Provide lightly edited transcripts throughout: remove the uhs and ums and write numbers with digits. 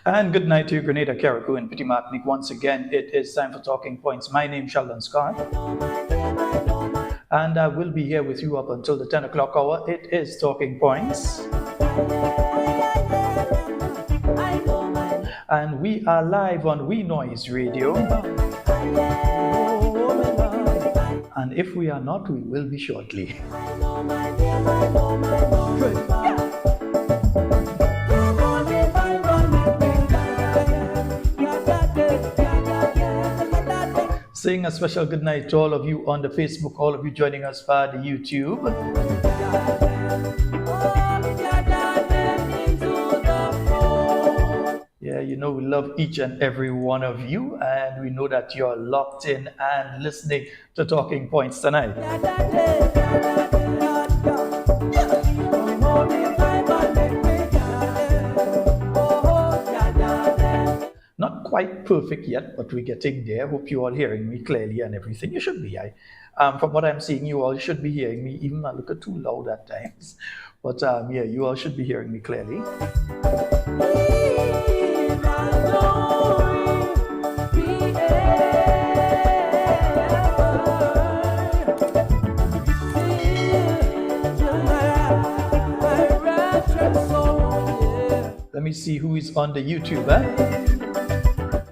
And good night to you, Grenada, Carriacou, and Petit Martinique. Once again, it is time for Talking Points. My name is Sheldon Scott, and I will be here with you up until the 10 o'clock hour. It is Talking Points. And we are live on We Noise Radio. And if we are not, we will be shortly. Saying a special good night to all of you on the Facebook, all of you joining us via the YouTube. Yeah, you know we love each and every one of you, and we know that you're locked in and listening to Talking Points tonight. Not quite perfect yet, but we're getting there. Hope you're all hearing me clearly and everything. You should be. From what I'm seeing, you all should be hearing me, even a little too loud at times. But yeah, you all should be hearing me clearly. Let me see who is on the YouTube.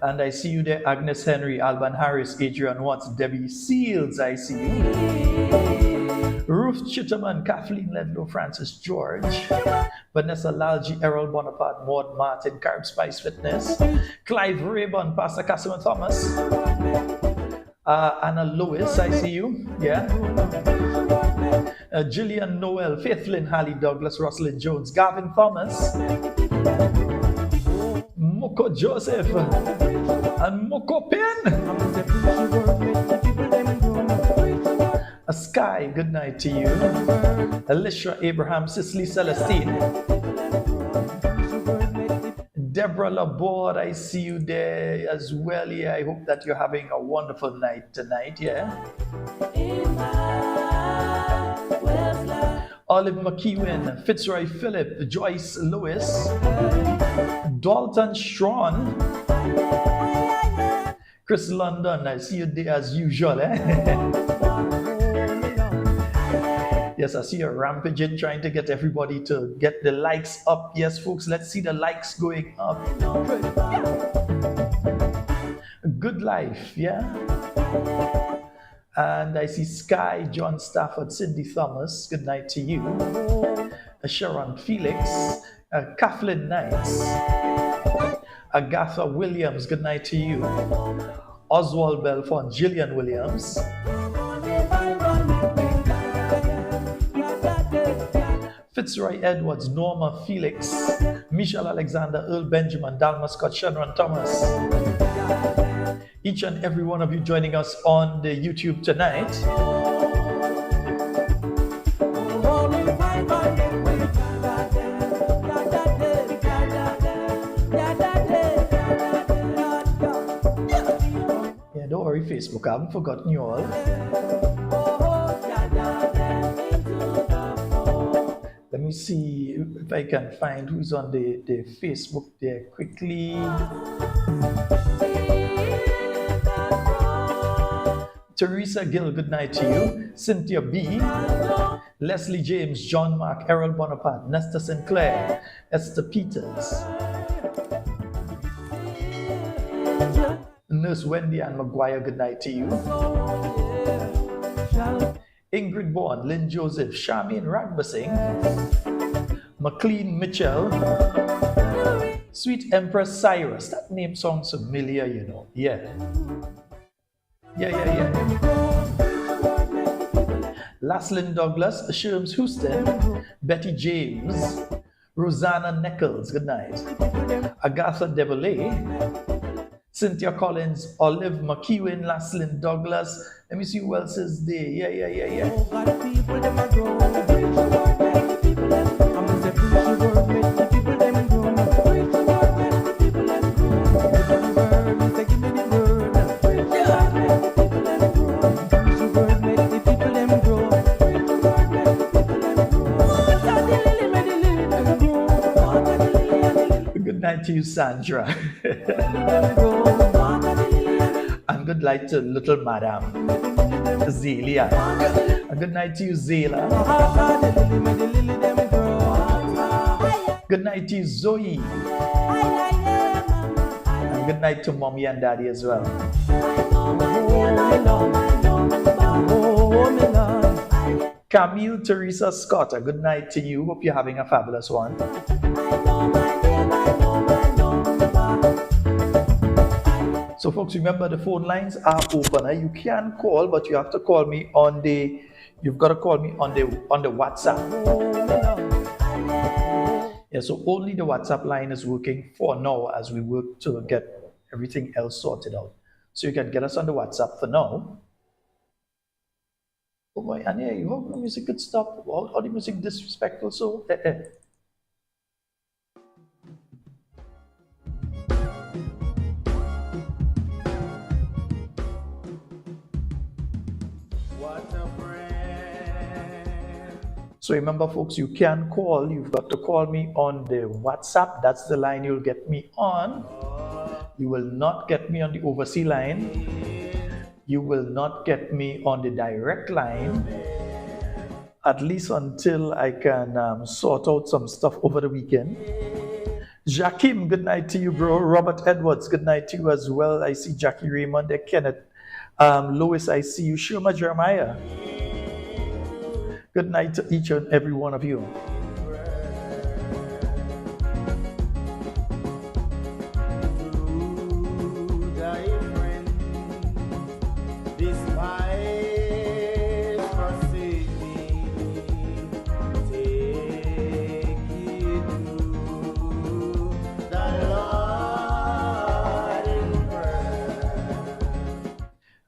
And I see you there, Agnes Henry, Alban Harris, Adrian Watts, Debbie Seals, I see you. Ruth Chitterman, Kathleen Ledlow, Francis George, Vanessa Lalji, Errol Bonaparte, Maud Martin, Carb Spice Fitness, Clive Rayburn, Pastor Casimir Thomas, Anna Lewis, I see you, yeah. Gillian Noel, Faith Lynn, Hallie Douglas, Rosalind Jones, Gavin Thomas, Moko Joseph, and Moko Pen. Sky, good night to you. Alicia Abraham, Cicely Celestine. Deborah Laborde, I see you there as well. Yeah, I hope that you're having a wonderful night tonight. Yeah. Olive McEwen, Fitzroy Phillip, Joyce Lewis, Dalton Strawn, Chris London, I see you there as usual. Yes, I see you rampaging, trying to get everybody to get the likes up. Yes, folks, let's see the likes going up. Good life, yeah. And I see Sky, John Stafford, Cindy Thomas, good night to you. Sharon Felix, Kathleen Knights, Agatha Williams, good night to you. Oswald Belfont, Gillian Williams. Fitzroy Edwards, Norma Felix, Michelle Alexander, Earl Benjamin, Dalma Scott, Shannon Thomas. Each and every one of you joining us on the YouTube tonight. Yeah, don't worry, Facebook, I haven't forgotten you all. Let me see if I can find who's on the Facebook there quickly. Teresa Gill, good night to you. Cynthia B. Leslie James, John Mark, Errol Bonaparte, Nesta Sinclair, Esther Peters. Nurse Wendy Ann McGuire, good night to you. Ingrid Bourne, Lynn Joseph, Charmaine Ragbasing, McLean Mitchell, Sweet Empress Cyrus. That name sounds familiar, you know. Yeah. Laslyn Douglas, Sherms Houston, Betty James, Rosanna Nichols, good night. Agatha Devolay, Cynthia Collins, Olive McEwen, Laslyn Douglas. Let me see who else is there. Yeah. Good night to you, Sandra. And good night to little Madam Zelia. And good night to you, Zela. Good night to you, Zoe. And good night to Mommy and Daddy as well. Camille Teresa Scott, a good night to you. Hope you're having a fabulous one. So folks, remember the phone lines are open. You can call, but you have to call me on the, you've got to call me on the WhatsApp. Yeah, so only the WhatsApp line is working for now as we work to get everything else sorted out. So you can get us on the WhatsApp for now. Oh boy, and yeah, you hope the music could stop. All the music disrespectful, so So remember, folks, you can call. You've got to call me on the WhatsApp. That's the line you'll get me on. You will not get me on the overseas line. You will not get me on the direct line, at least until I can sort out some stuff over the weekend. Jakim, good night to you, bro. Robert Edwards, good night to you as well. I see Jackie Raymond there. Kenneth. Lois, I see you. Shirma Jeremiah. Good night to each and every one of you.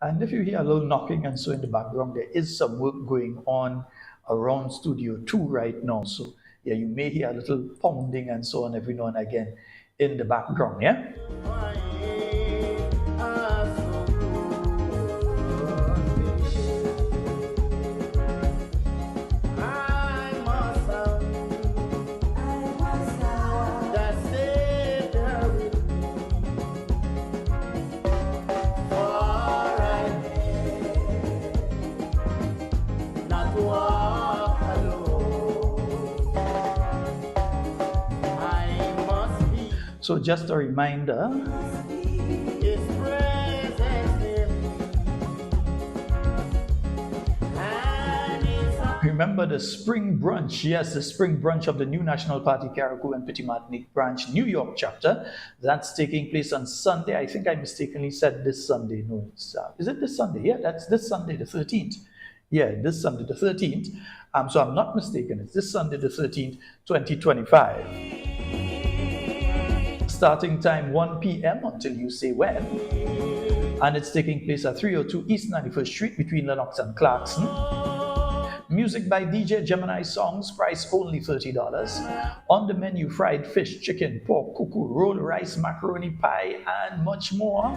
And if if you hear a little knocking and so in the background, there is some work going on around Studio 2 right now. So yeah, you may hear a little pounding and so on every now and again in the background, yeah? So just a reminder, remember the spring brunch, yes, the spring brunch of the New National Party Carriacou and Petit Martinique branch New York chapter. That's taking place on Sunday. I think I mistakenly said this Sunday. No, it's, is it this Sunday? Yeah, that's this Sunday, the 13th. Yeah, this Sunday, the 13th. So I'm not mistaken. It's this Sunday, the 13th, 2025. Starting time 1 p.m. until you say when. And it's taking place at 302 East 91st Street between Lenox and Clarkson. Music by DJ Gemini Songs, price only $30. On the menu, fried fish, chicken, pork, cuckoo, roll, rice, macaroni, pie, and much more.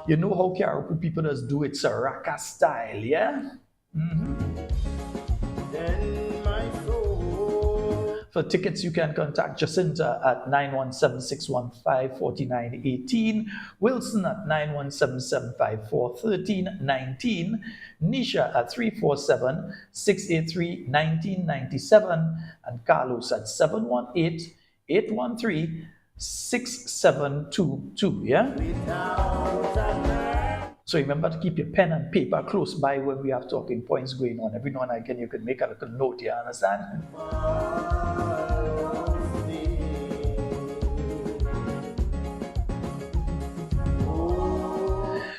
You know how Carriacou people does do it, Saraka style, yeah? For tickets, you can contact Jacinta at 917-615-4918, Wilson at 917-754-1319, Nisha at 347-683-1997, and Carlos at 718-813-6722, yeah? So remember to keep your pen and paper close by when we have talking points going on. Every now and again, you can make a little note, you understand?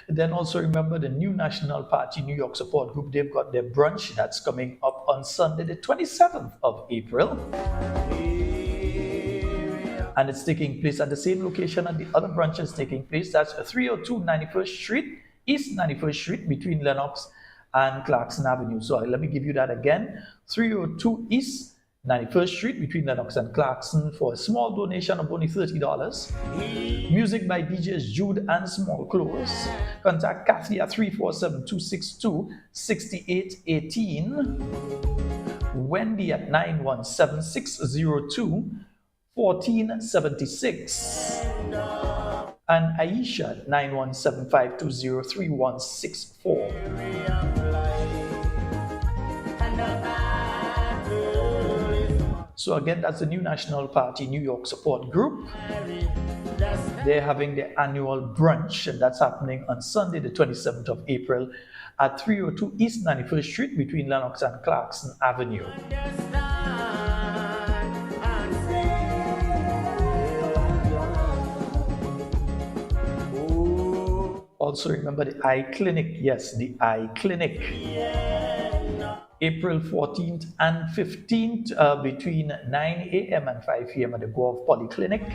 Then also remember the New National Party New York Support Group. They've got their brunch that's coming up on Sunday, the 27th of April. And it's taking place at the same location and the other brunch is taking place. That's 302 91st Street, East 91st Street between Lenox and Clarkson Avenue. So let me give you that again. 302 East 91st Street between Lenox and Clarkson for a small donation of only $30. Music by DJs Jude and Small Clothes. Contact Kathy at 347-262-6818. Wendy at 917-602-1476. And Aisha at 917-520-3164. So again, that's the New National Party New York Support Group. They're having their annual brunch, and that's happening on Sunday, the 27th of April at 302 East 91st Street between Lenox and Clarkson Avenue. Also remember the Eye Clinic. Yes, the Eye Clinic. April 14th and 15th between 9 a.m. and 5 p.m. at the Gulf Polyclinic.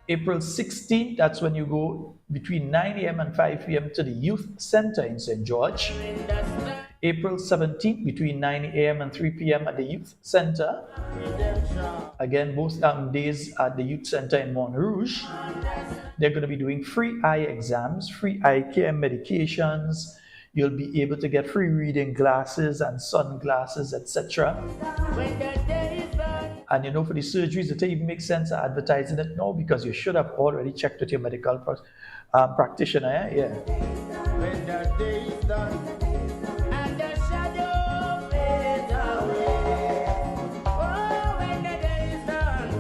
April 16th, that's when you go between 9 a.m. and 5 p.m. to the Youth Center in St. George. April 17th, between 9 a.m. and 3 p.m. at the Youth Center. Again, both days at the Youth Center in Montrouge. They're going to be doing free eye exams, free eye care medications. You'll be able to get free reading glasses and sunglasses, etc. And you know, for the surgeries, it even makes sense to advertising it now because you should have already checked with your medical practitioner. Yeah. When the day is done and the shadow fades away. Oh, when the day is done,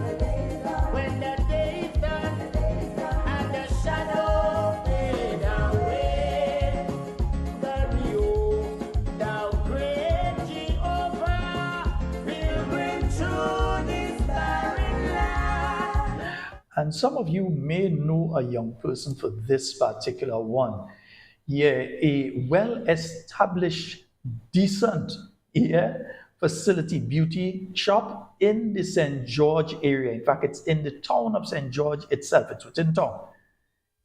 when the day is done and the shadow fades away. God, you, thou great Jehovah, will bring through this barren land. And some of you may know a young person for this particular one. Yeah, a well-established, decent facility beauty shop in the St. George area. In fact, it's in the town of St. George itself. It's within town.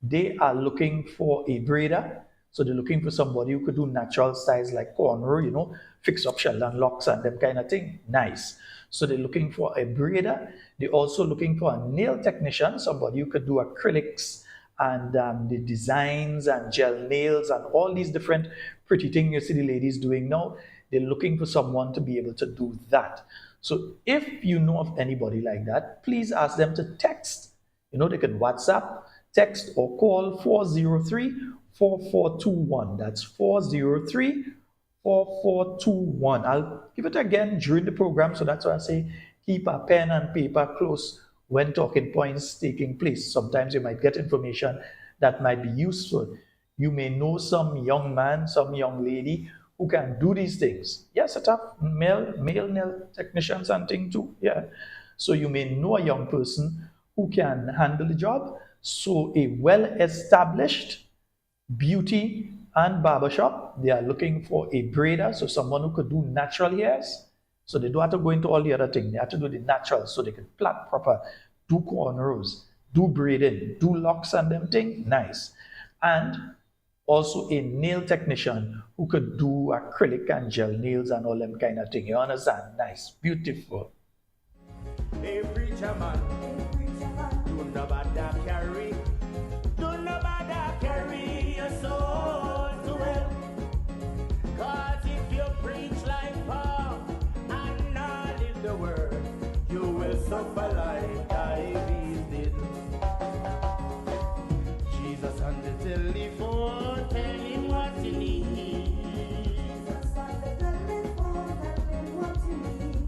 they are looking for a braider. So they're looking for somebody who could do natural styles like cornrow, fix up sheldon locks and them kind of thing. Nice. So they're looking for a braider. They're also looking for a nail technician, somebody who could do acrylics and the designs and gel nails and all these different pretty things you see the ladies doing now. They're looking for someone to be able to do that. So if you know of anybody like that, please ask them to text. They can WhatsApp, text, or call 403-4421. That's 403-4421. I'll give it again during the program, so that's why I say keep a pen and paper close when talking points taking place. Sometimes you might get information that might be useful. You may know some young man, some young lady who can do these things. Yeah, set up male nail technicians and thing too. Yeah. So you may know a young person who can handle the job. So a well-established beauty and barbershop, they are looking for a braider, so someone who could do natural hairs. So they don't have to go into all the other things. They have to do the natural, so they can plait proper, do cornrows, do braiding, do locks and them thing. Nice. And also a nail technician who could do acrylic and gel nails and all them kind of thing. You understand? Nice, beautiful. Hey, preacher man, don't nobody carry your soul to hell. 'Cause if you preach like Paul and not live the word, you will suffer like David did. Jesus on the telephone, tell him what you need. Jesus on the telephone, tell him what you need.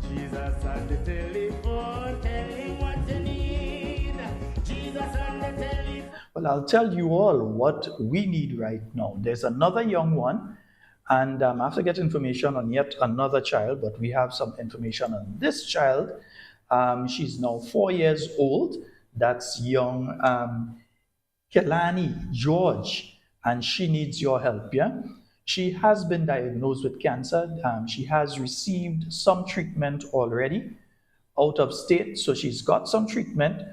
Jesus on the telephone, tell him what you need. Jesus on the telephone. Well, I'll tell you all what we need right now. There's another young one, and I have to get information on yet another child, but we have some information on this child. She's now 4 years old. That's young Kelani George, and she needs your help, yeah? She has been diagnosed with cancer. She has received some treatment already out of state, so she's got some treatment.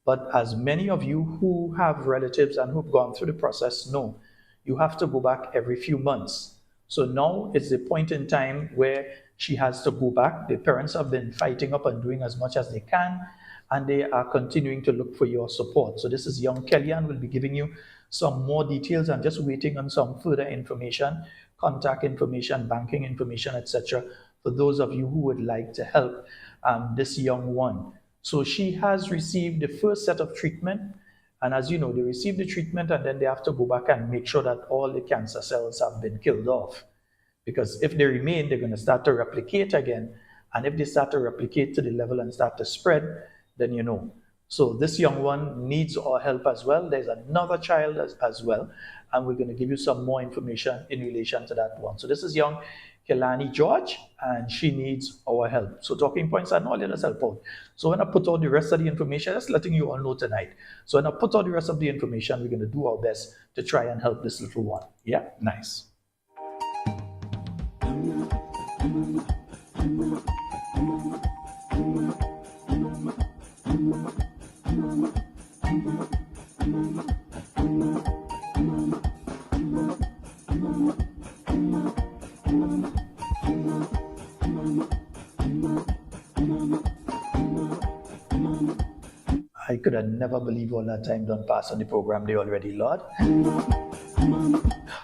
But as many of you who have relatives and who've gone through the process know, you have to go back every few months. So now it's the point in time where she has to go back. The parents have been fighting up and doing as much as they can, and they are continuing to look for your support. So this is young Kellyanne. Will be giving you some more details and just waiting on some further information, contact information, banking information, etc. for those of you who would like to help this young one. So she has received the first set of treatment, and as you know, they receive the treatment and then they have to go back and make sure that all the cancer cells have been killed off. Because if they remain, they're going to start to replicate again, and if they start to replicate to the level and start to spread, then you know. So this young one needs our help as well. There's another child as well, and we're going to give you some more information in relation to that one. So this is young Kelani George, and she needs our help. So talking points are not let us help out. So when I put out the rest of the information, just letting you all know tonight. So when I put out the rest of the information, we're going to do our best to try and help this little one. Yeah, nice. I could have never believed all that time done pass on the program day already, Lord.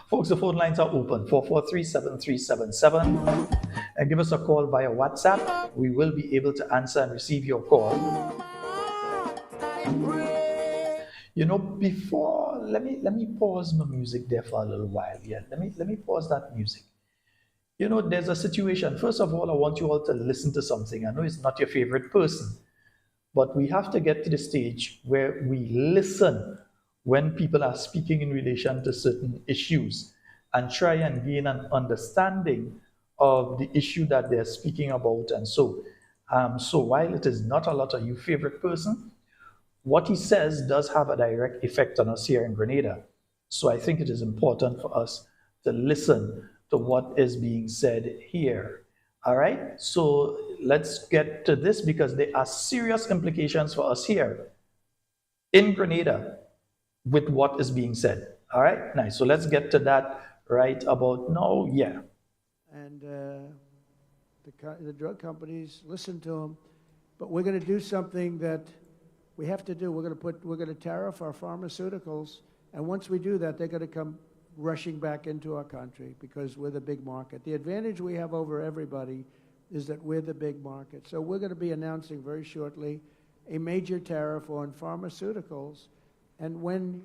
Folks, the phone lines are open, 443-7377. And give us a call via WhatsApp. We will be able to answer and receive your call. You know, before, let me pause my music there for a little while. Yeah, let me pause that music. You know, there's a situation. First of all, I want you all to listen to something. I know it's not your favorite person, but we have to get to the stage where we listen when people are speaking in relation to certain issues and try and gain an understanding of the issue that they're speaking about. And so while it is not a lot of your favorite person, what he says does have a direct effect on us here in Grenada. So I think it is important for us to listen to what is being said here. All right, so let's get to this because there are serious implications for us here in Grenada with what is being said. All right, nice. So let's get to that right about now. Yeah. And the drug companies listen to them, but we're going to do something that we have to do. We're going to tariff our pharmaceuticals, and once we do that, they're going to come rushing back into our country because we're the big market. The advantage we have over everybody is that we're the big market. So we're going to be announcing very shortly a major tariff on pharmaceuticals, and when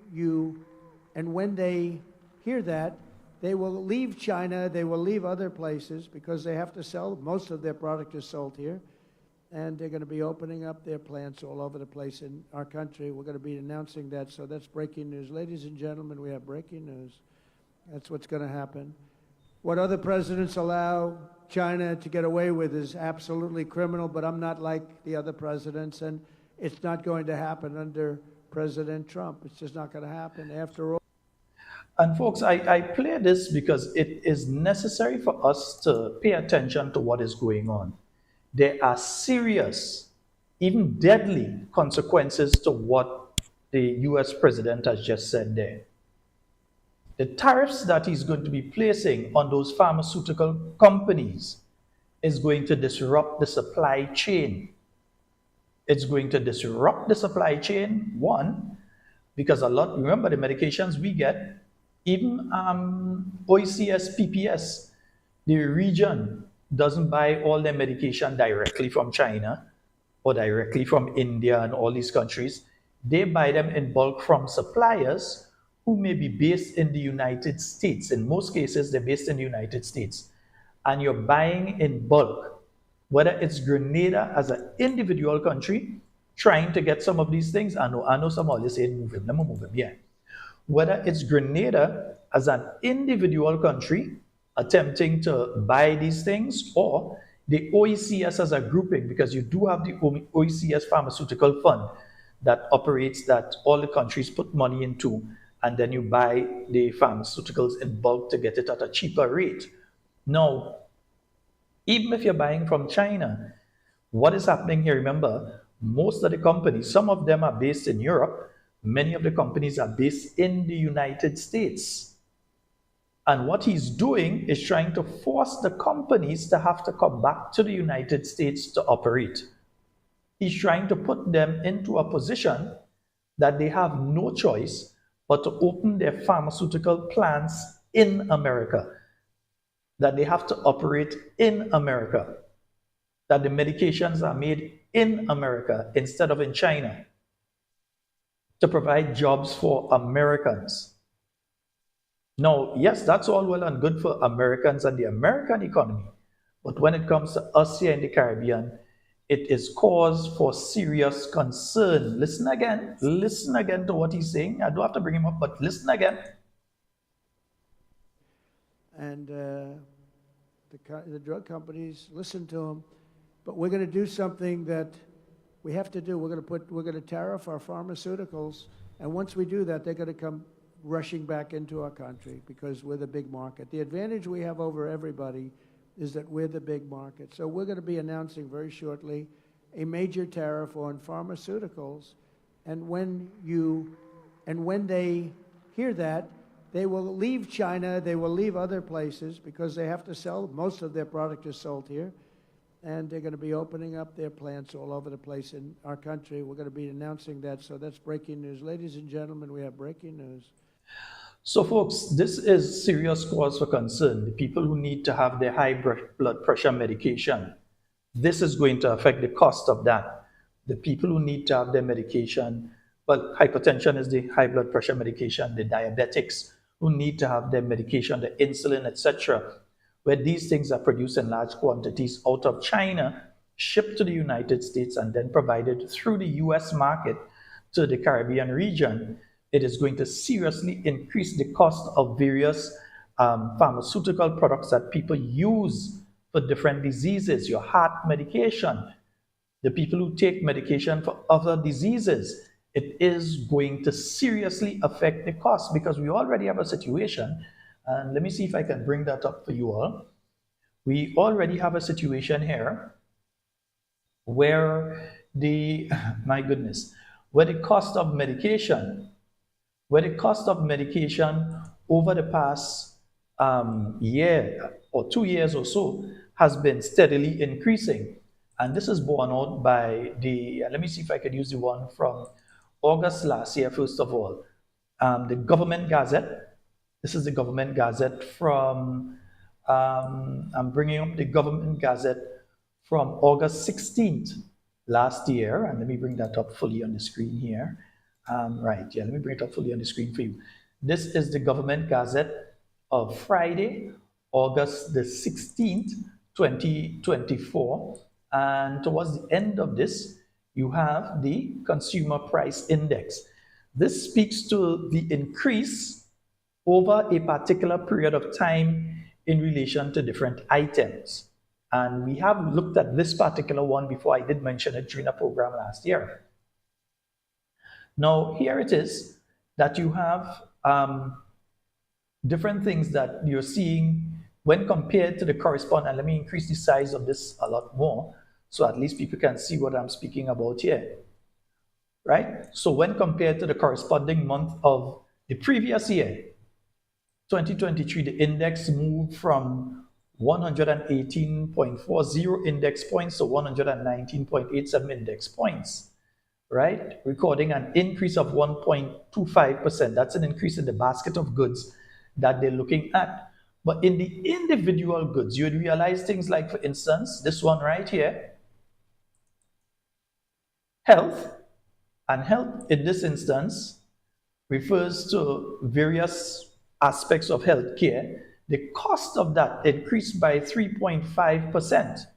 they hear that, they will leave China, they will leave other places because they have to sell. Most of their product is sold here. And they're going to be opening up their plants all over the place in our country. We're going to be announcing that. So that's breaking news. Ladies and gentlemen, we have breaking news. That's what's going to happen. What other presidents allow China to get away with is absolutely criminal, but I'm not like the other presidents, and it's not going to happen under President Trump. It's just not going to happen. After all, And folks, I play this because it is necessary for us to pay attention to what is going on. There are serious, even deadly consequences to what the US president has just said there. The tariffs that he's going to be placing on those pharmaceutical companies is going to disrupt the supply chain. It's going to disrupt the supply chain, one, because remember the medications we get, even OECS, PPS, the region doesn't buy all their medication directly from China or directly from India and all these countries. They buy them in bulk from suppliers who may be based in the United States. In most cases, they're based in the United States. And you're buying in bulk, whether it's Grenada as an individual country trying to get some of these things. I know some of you say, move him, let me move him, yeah. Whether it's Grenada as an individual country attempting to buy these things, or the OECS as a grouping, because you do have the OECS pharmaceutical fund that operates, that all the countries put money into, and then you buy the pharmaceuticals in bulk to get it at a cheaper rate. Now, even if you're buying from China, what is happening here? Remember, most of the companies, some of them are based in Europe, many of the companies are based in the United States. And what he's doing is trying to force the companies to have to come back to the United States to operate. He's trying to put them into a position that they have no choice but to open their pharmaceutical plants in America, that they have to operate in America, that the medications are made in America instead of in China, to provide jobs for Americans. Now, yes, that's all well and good for Americans and the American economy, but when it comes to us here in the Caribbean, it is cause for serious concern. Listen again to what he's saying. I don't have to bring him up, but listen again. and the drug companies listen to them, but we're going to do something that we have to do. We're going to tariff our pharmaceuticals, and once we do that, they're going to come rushing back into our country because we're the big market. The advantage we have over everybody is that we're the big market. So we're going to be announcing very shortly a major tariff on pharmaceuticals, and when they hear that, they will leave China, they will leave other places because they have to sell. Most of their product is sold here, and they're going to be opening up their plants all over the place in our country. We're going to be announcing that. So that's breaking news. Ladies and gentlemen, we have breaking news. So folks, this is serious cause for concern. The people who need to have their high blood pressure medication, this is going to affect the cost of that. The people who need to have their medication, well, hypertension is the high blood pressure medication, the diabetics who need to have their medication, the insulin, etc., where these things are produced in large quantities out of China, shipped to the United States, and then provided through the US market to the Caribbean region. It is going to seriously increase the cost of various pharmaceutical products that people use for different diseases, your heart medication, the people who take medication for other diseases. It is going to seriously affect the cost because we already have a situation, and let me see if I can bring that up for you all. We already have a situation here where where the cost of medication where the cost of medication over the past year or 2 years or so has been steadily increasing. And this is borne out by let me see if I could use the one from August last year, first of all. The Government Gazette. This is the Government Gazette from, I'm bringing up the Government Gazette from August 16th last year. And let me bring that up fully on the screen here. Right, yeah, let me bring it up fully on the screen for you. This is the Government Gazette of Friday, August the 16th, 2024. And towards the end of this, you have the Consumer Price Index. This speaks to the increase over a particular period of time in relation to different items. And we have looked at this particular one before. I did mention it during a program last year. Now, here it is that you have different things that you're seeing when compared to the corresponding. And let me increase the size of this a lot more so at least people can see what I'm speaking about here. Right? So when compared to the corresponding month of the previous year, 2023, the index moved from 118.40 index points to 119.87 index points, right? Recording an increase of 1.25%. That's an increase in the basket of goods that they're looking at. But in the individual goods, you would realize things like, for instance, this one right here, health. And health in this instance refers to various aspects of healthcare. The cost of that increased by 3.5%.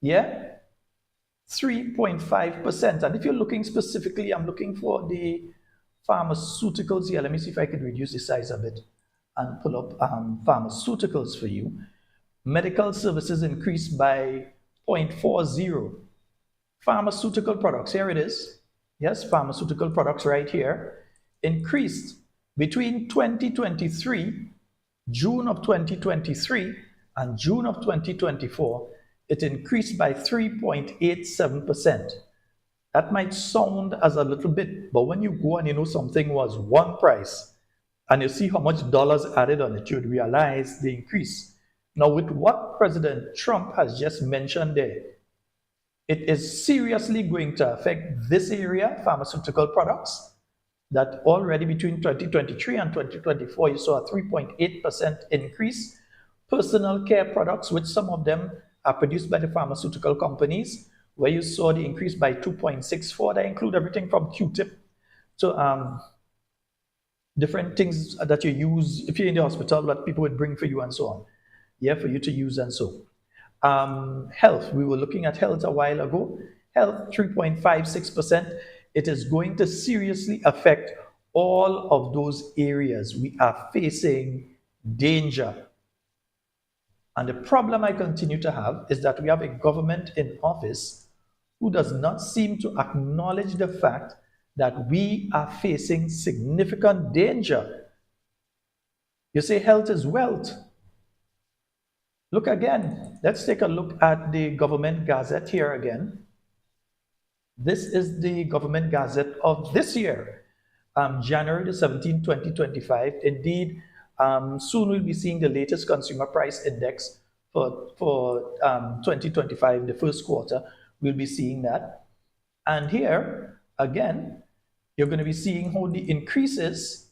Yeah? 3.5%. And if you're looking specifically, I'm looking for the pharmaceuticals here. Let me see if I can reduce the size of it and pull up pharmaceuticals for you. Medical services increased by 0.40. Pharmaceutical products, here it is. Yes, pharmaceutical products right here increased between 2023, June of 2023 and June of 2024. It increased by 3.87%. That might sound as a little bit, but when you go and you know something was one price and you see how much dollars added on it, you'd realize the increase. Now, with what President Trump has just mentioned there, it is seriously going to affect this area, pharmaceutical products, that already between 2023 and 2024, you saw a 3.8% increase. Personal care products, which some of them are produced by the pharmaceutical companies, where you saw the increase by 2.64. That include everything from Q-tip to different things that you use if you're in the hospital that people would bring for you and so on. Yeah, for you to use and so. Health, we were looking at health a while ago. Health, 3.56%. It is going to seriously affect all of those areas. We are facing danger. And the problem I continue to have is that we have a government in office who does not seem to acknowledge the fact that we are facing significant danger. You say health is wealth. Look again. Let's take a look at the Government Gazette here again. This is the Government Gazette of this year, January the 17th, 2025. Indeed, soon we'll be seeing the latest Consumer Price Index for 2025, the first quarter. We'll be seeing that. And here, again, you're going to be seeing how the increases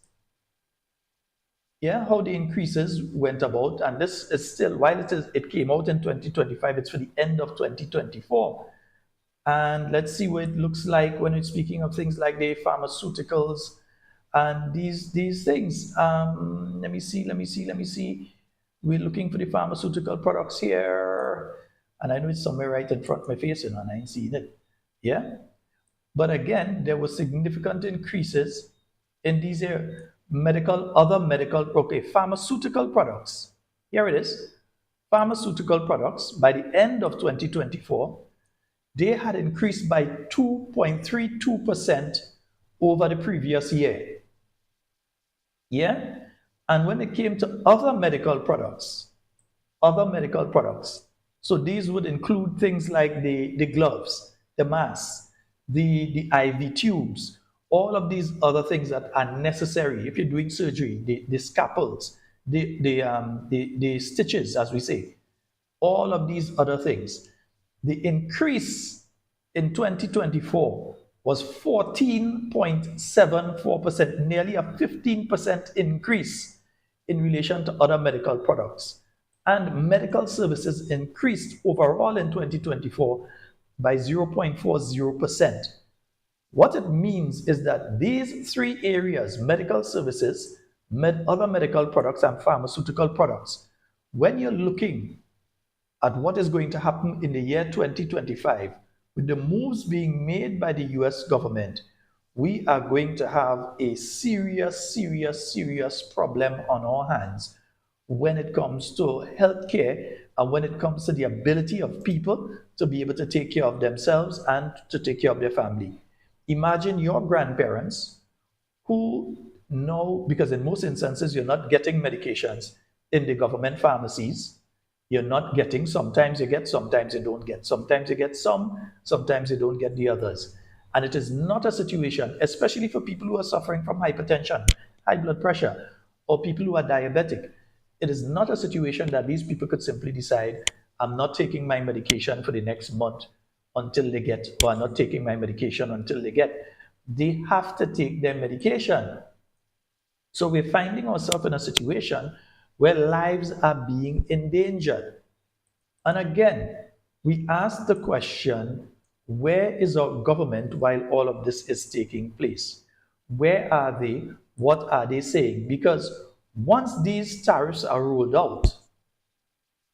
how the increases went about. And this is still, while it came out in 2025, it's for the end of 2024. And let's see what it looks like when we're speaking of things like the pharmaceuticals and these things. Let me see. We're looking for the pharmaceutical products here. And I know it's somewhere right in front of my face, and I ain't seeing it. Yeah? But again, there were significant increases in these areas. Pharmaceutical products. Here it is. Pharmaceutical products, by the end of 2024, they had increased by 2.32% over the previous year. Yeah? And when it came to other medical products, so these would include things like the gloves, the masks, the IV tubes, all of these other things that are necessary if you're doing surgery, the scalpels, the stitches, as we say, all of these other things. The increase in 2024 was 14.74%, nearly a 15% increase in relation to other medical products. And medical services increased overall in 2024 by 0.40%. What it means is that these three areas, medical services, other medical products, and pharmaceutical products, when you're looking at what is going to happen in the year 2025, with the moves being made by the US government, we are going to have a serious problem on our hands when it comes to healthcare and when it comes to the ability of people to be able to take care of themselves and to take care of their family. Imagine your grandparents who know, because in most instances, you're not getting medications in the government pharmacies. You're not getting, sometimes you get, sometimes you don't get. Sometimes you get some, sometimes you don't get the others. And it is not a situation, especially for people who are suffering from hypertension, high blood pressure, or people who are diabetic. It is not a situation that these people could simply decide, I'm not taking my medication for the next month until they get, or I'm not taking my medication until they get. They have to take their medication. So we're finding ourselves in a situation where lives are being endangered. And again, we ask the question, where is our government while all of this is taking place? Where are they? What are they saying? Because once these tariffs are rolled out,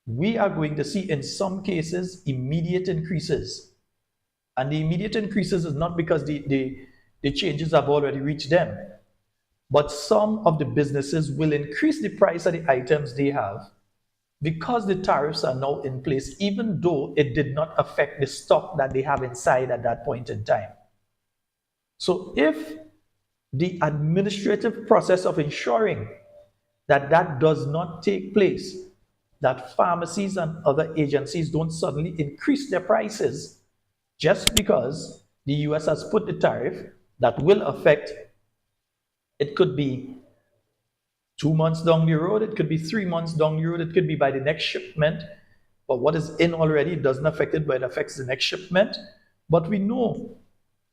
we are going to see in some cases immediate increases. And the immediate increases is not because the changes have already reached them, but some of the businesses will increase the price of the items they have because the tariffs are now in place, even though it did not affect the stock that they have inside at that point in time. So if the administrative process of ensuring that that does not take place, that pharmacies and other agencies don't suddenly increase their prices just because the US has put the tariff that will affect, it could be 2 months down the road, it could be 3 months down the road, it could be by the next shipment. But what is in already doesn't affect it, but it affects the next shipment. But we know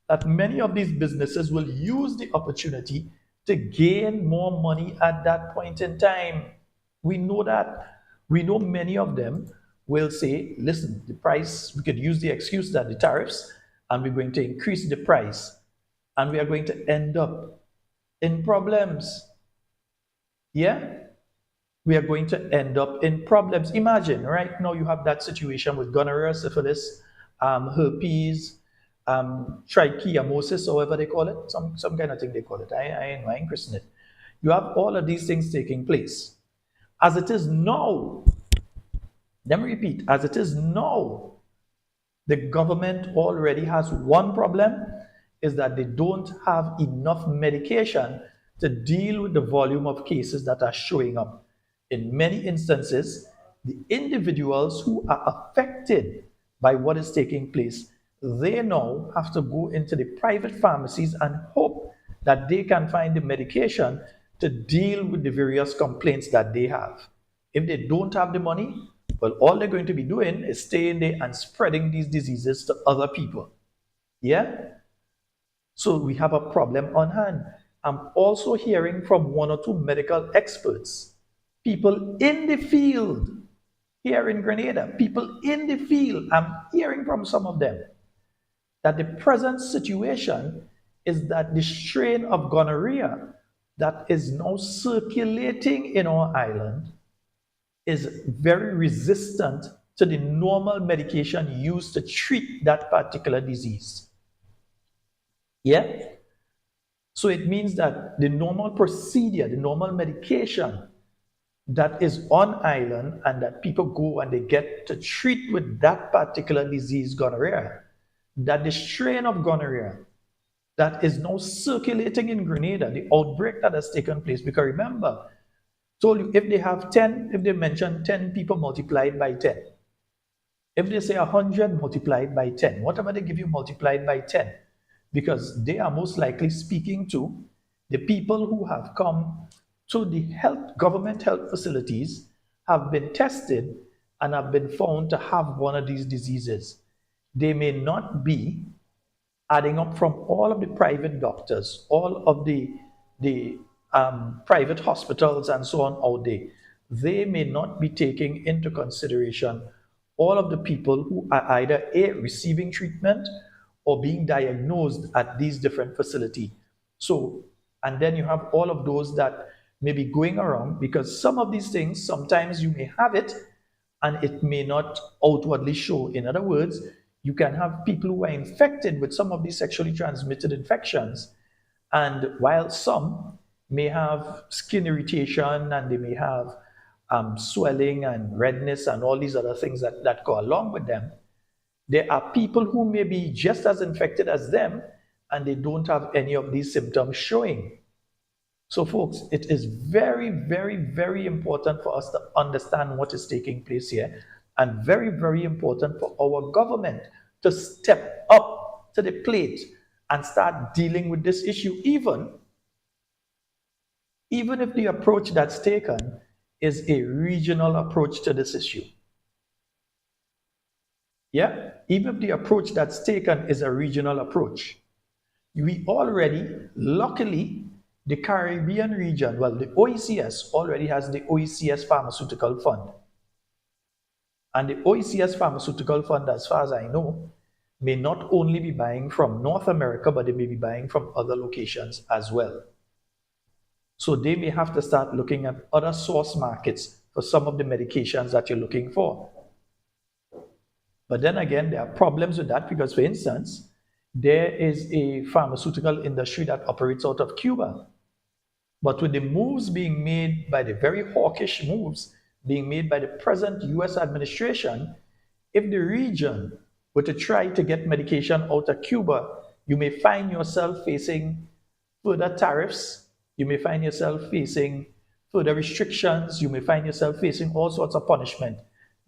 that many of these businesses will use the opportunity to gain more money at that point in time. We know that. We know many of them will say, listen, the price, we could use the excuse that the tariffs, and we're going to increase the price, and we are going to end up in problems. Yeah? We are going to end up in problems. Imagine, right now you have that situation with gonorrhea, syphilis, herpes, trichomosis, or whatever they call it, some kind of thing they call it. I ain't christen it. You have all of these things taking place. As it is now, let me repeat, as it is now, the government already has one problem, is that they don't have enough medication to deal with the volume of cases that are showing up. In many instances, the individuals who are affected by what is taking place, they now have to go into the private pharmacies and hope that they can find the medication to deal with the various complaints that they have. If they don't have the money, well, all they're going to be doing is staying there and spreading these diseases to other people. Yeah? So we have a problem on hand. I'm also hearing from one or two medical experts, people in the field here in Grenada, people in the field, I'm hearing from some of them that the present situation is that the strain of gonorrhea that is now circulating in our island is very resistant to the normal medication used to treat that particular disease. Yeah? So it means that the normal procedure, the normal medication that is on island and that people go and they get to treat with that particular disease, gonorrhea, that the strain of gonorrhea that is now circulating in Grenada, the outbreak that has taken place, because remember, told you, if they have 10, if they mention 10 people multiplied by 10, if they say 100 multiplied by 10, whatever they give you multiplied by 10, because they are most likely speaking to the people who have come to the government health facilities, have been tested, and have been found to have one of these diseases. They may not be adding up from all of the private doctors, all of the private hospitals and so on out there. They may not be taking into consideration all of the people who are either A, receiving treatment or being diagnosed at these different facilities. So, and then you have all of those that may be going around, because some of these things, sometimes you may have it and it may not outwardly show. In other words, you can have people who are infected with some of these sexually transmitted infections, and while some may have skin irritation and they may have swelling and redness and all these other things that go along with them, there are people who may be just as infected as them and they don't have any of these symptoms showing. So folks, it is very, very, very important for us to understand what is taking place here, and very, very important for our government to step up to the plate and start dealing with this issue, even if the approach that's taken is a regional approach to this issue. Yeah, even if the approach that's taken is a regional approach. We already, luckily, the Caribbean region, well, the OECS already has the OECS Pharmaceutical Fund. And the OECS Pharmaceutical Fund, as far as I know, may not only be buying from North America, but they may be buying from other locations as well. So they may have to start looking at other source markets for some of the medications that you're looking for. But then again, there are problems with that because, for instance, there is a pharmaceutical industry that operates out of Cuba. But with the moves being made by the very hawkish moves being made by the present US administration, if the region were to try to get medication out of Cuba, you may find yourself facing further tariffs, you may find yourself facing further restrictions, you may find yourself facing all sorts of punishment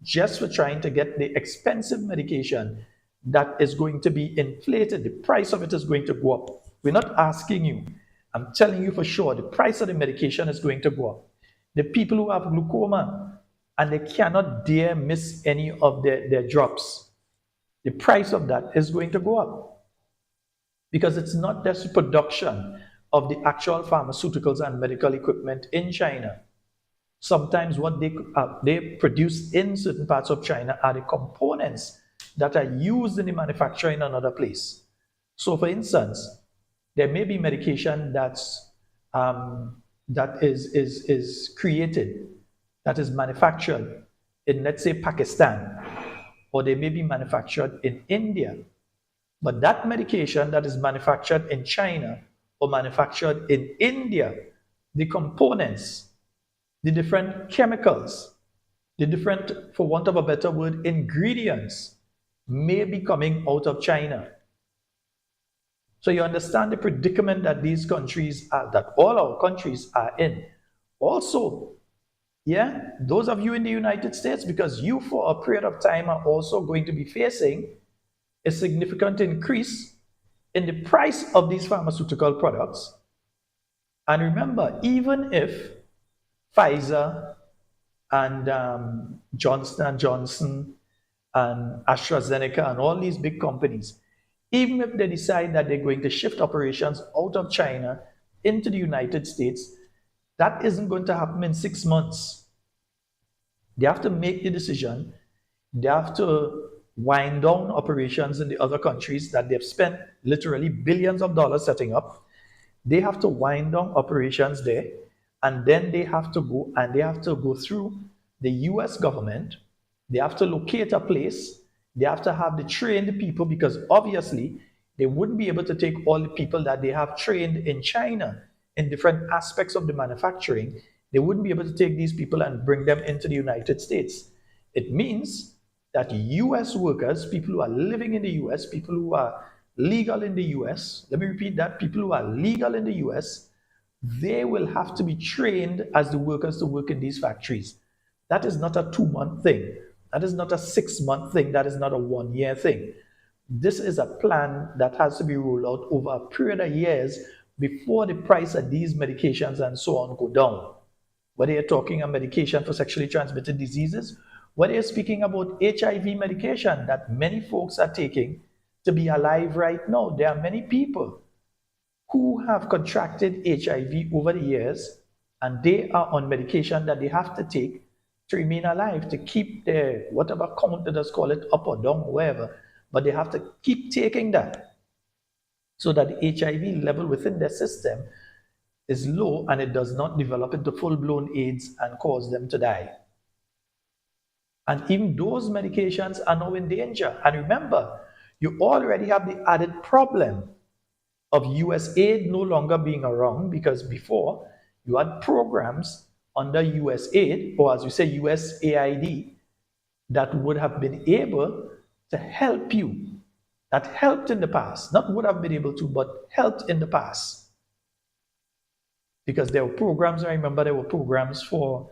just for trying to get the expensive medication that is going to be inflated. The price of it is going to go up. We're not asking you. I'm telling you for sure, the price of the medication is going to go up. The people who have glaucoma and they cannot dare miss any of their drops, the price of that is going to go up. Because it's not just production of the actual pharmaceuticals and medical equipment in China. Sometimes what they produce in certain parts of China are the components that are used in the manufacture in another place. So for instance, there may be medication that is created, that is manufactured in, let's say, Pakistan, or they may be manufactured in India. But that medication that is manufactured in China or manufactured in India, the components, the different chemicals, the different, for want of a better word, ingredients may be coming out of China. So you understand the predicament that these countries are, that all our countries are in. Also, yeah, those of you in the United States, because you for a period of time are also going to be facing a significant increase in the price of these pharmaceutical products. And remember, even if Pfizer and Johnson & Johnson and AstraZeneca and all these big companies, even if they decide that they're going to shift operations out of China into the United States, that isn't going to happen in 6 months. They have to make the decision. They have to wind down operations in the other countries that they've spent literally billions of dollars setting up. They have to wind down operations there, and then they have to go through the US government. They have to locate a place. They have to have the trained people, because obviously they wouldn't be able to take all the people that they have trained in China in different aspects of the manufacturing. They wouldn't be able to take these people and bring them into the United States. It means that US workers, people who are living in the US, people who are legal in the US, let me repeat that, people who are legal in the US, they will have to be trained as the workers to work in these factories. That is not a 2-month thing. That is not a 6-month thing. That is not a 1-year thing. This is a plan that has to be rolled out over a period of years before the price of these medications and so on go down. Whether you're talking about medication for sexually transmitted diseases, whether you're speaking about HIV medication that many folks are taking to be alive right now. There are many people who have contracted HIV over the years and they are on medication that they have to take to remain alive, to keep their whatever count, let us call it, up or down, wherever, but they have to keep taking that so that the HIV level within their system is low and it does not develop into full-blown AIDS and cause them to die. And even those medications are now in danger. And remember, you already have the added problem of US aid no longer being around, because before you had programs under US aid, or as we say USAID, that would have been able to help you, that helped in the past, not would have been able to, but helped in the past. Because there were programs, I remember there were programs for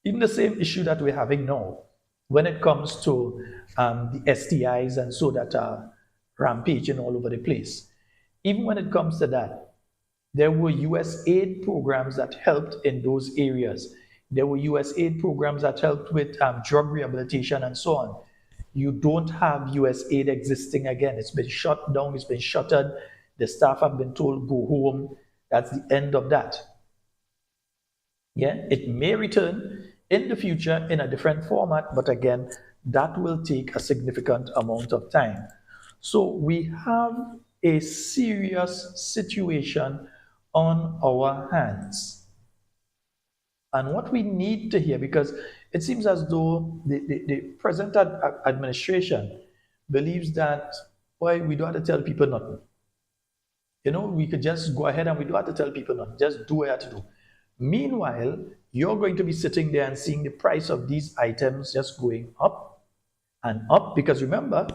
even the same issue that we're having now when it comes to the STIs and so that are rampaging all over the place. Even when it comes to that, there were US aid programs that helped in those areas. There were US aid programs that helped with drug rehabilitation and so on. You don't have US aid existing again. It's been shut down, it's been shuttered. The staff have been told, go home. That's the end of that. Yeah, it may return in the future in a different format, but again, that will take a significant amount of time. So we have a serious situation on our hands. And what we need to hear, because it seems as though the present administration believes that, boy, we don't have to tell people nothing. You know, we could just go ahead and we don't have to tell people nothing. Just do what you have to do. Meanwhile, you're going to be sitting there and seeing the price of these items just going up and up. Because remember,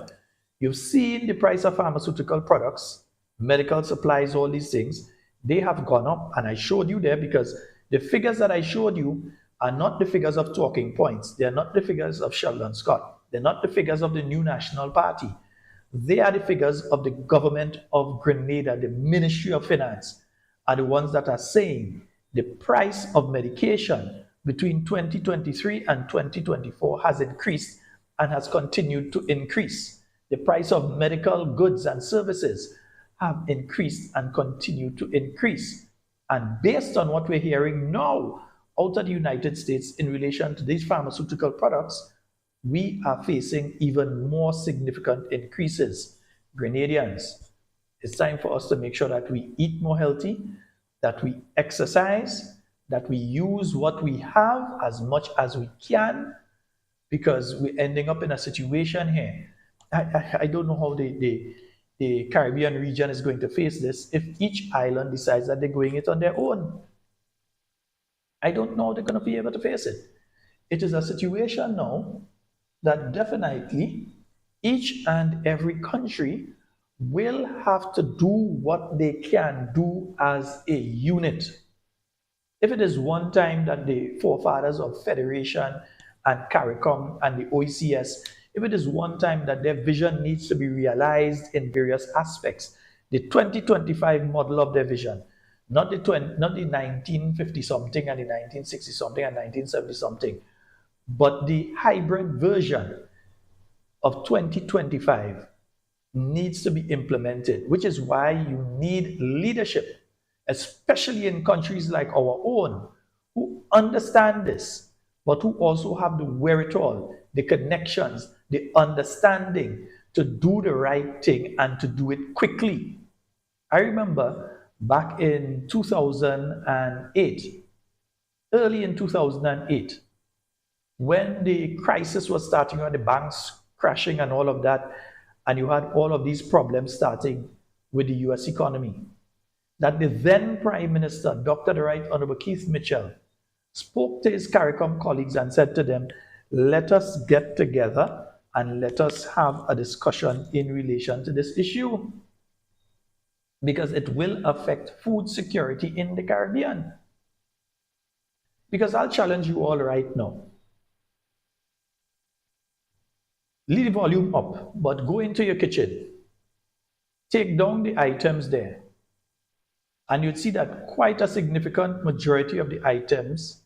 you've seen the price of pharmaceutical products, medical supplies, all these things. They have gone up. And I showed you there because the figures that I showed you are not the figures of talking points. They're not the figures of Sheldon Scott. They're not the figures of the New National Party. They are the figures of the government of Grenada, the Ministry of Finance, are the ones that are saying the price of medication between 2023 and 2024 has increased and has continued to increase. The price of medical goods and services have increased and continue to increase. And based on what we're hearing now out of the United States in relation to these pharmaceutical products, we are facing even more significant increases. Grenadians, it's time for us to make sure that we eat more healthy, that we exercise, that we use what we have as much as we can, because we're ending up in a situation here. I don't know how the Caribbean region is going to face this if each island decides that they're going it on their own. I don't know how they're going to be able to face it. It is a situation now that definitely each and every country will have to do what they can do as a unit. If it is one time that the forefathers of Federation and Carriacou and the OECS, if it is one time that their vision needs to be realized in various aspects, the 2025 model of their vision, not the 1950 something and the 1960 something and 1970 something, but the hybrid version of 2025 needs to be implemented, which is why you need leadership, especially in countries like our own, who understand this, but who also have the wherewithal, the connections, the understanding to do the right thing and to do it quickly. I remember back in 2008, early in 2008, when the crisis was starting and the banks crashing and all of that, and you had all of these problems starting with the US economy, that the then Prime Minister, Dr. the Right Honorable Keith Mitchell, spoke to his CARICOM colleagues and said to them, let us get together and let us have a discussion in relation to this issue, because it will affect food security in the Caribbean. Because I'll challenge you all right now. Leave the volume up, but go into your kitchen. Take down the items there. And you'd see that quite a significant majority of the items,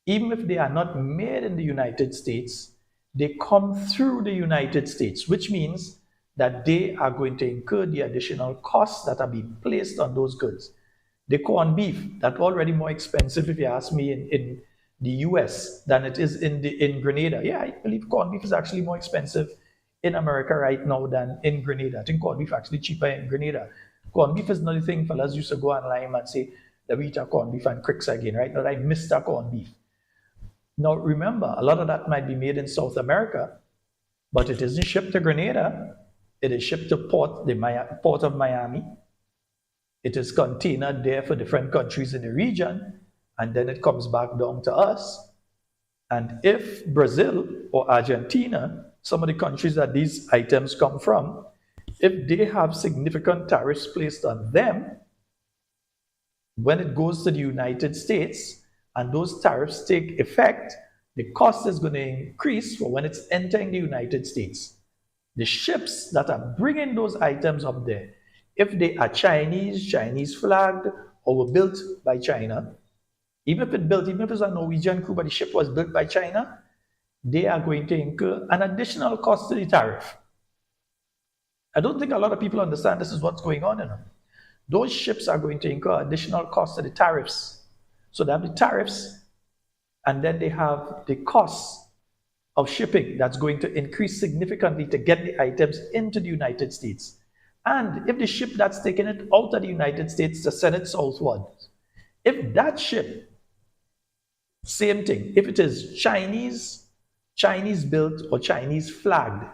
even if they are not made in the United States, they come through the United States, which means that they are going to incur the additional costs that are being placed on those goods. The corned beef, that's already more expensive, if you ask me, in the US than it is in Grenada. Yeah, I believe corned beef is actually more expensive in America right now than in Grenada. I think corned beef actually cheaper in Grenada. Corned beef is another thing fellas used to go online and say that we eat a corned beef and cricks again, right? Now I missed a corned beef. Now remember, a lot of that might be made in South America, but it isn't shipped to Grenada. It is shipped to port of Miami. It is containered there for different countries in the region, and then it comes back down to us. And if Brazil or Argentina, some of the countries that these items come from, if they have significant tariffs placed on them, when it goes to the United States and those tariffs take effect, the cost is going to increase for when it's entering the United States. The ships that are bringing those items up there, if they are Chinese flagged, or were built by China, even if it's a Norwegian crew, but the ship was built by China, they are going to incur an additional cost to the tariff. I don't think a lot of people understand this is what's going on. Those ships are going to incur additional costs to the tariffs. So they have the tariffs, and then they have the costs of shipping that's going to increase significantly to get the items into the United States. And if the ship that's taking it out of the United States to send it southward, if that ship, same thing, if it is Chinese built or Chinese flagged,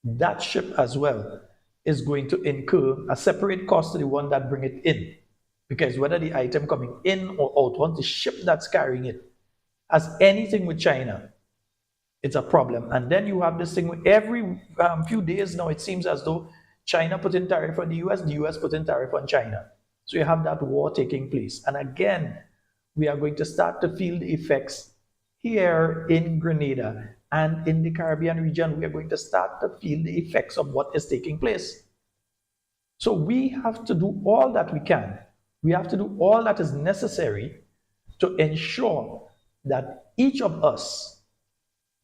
that ship as well is going to incur a separate cost to the one that bring it in. Because whether the item coming in or out, once the ship that's carrying it has anything with China, it's a problem. And then you have this thing with every few days now, it seems as though China put in tariff on the US put in tariff on China. So you have that war taking place. And again, we are going to start to feel the effects here in Grenada and in the Caribbean region. We are going to start to feel the effects of what is taking place. So we have to do all that we can. We have to do all that is necessary to ensure that each of us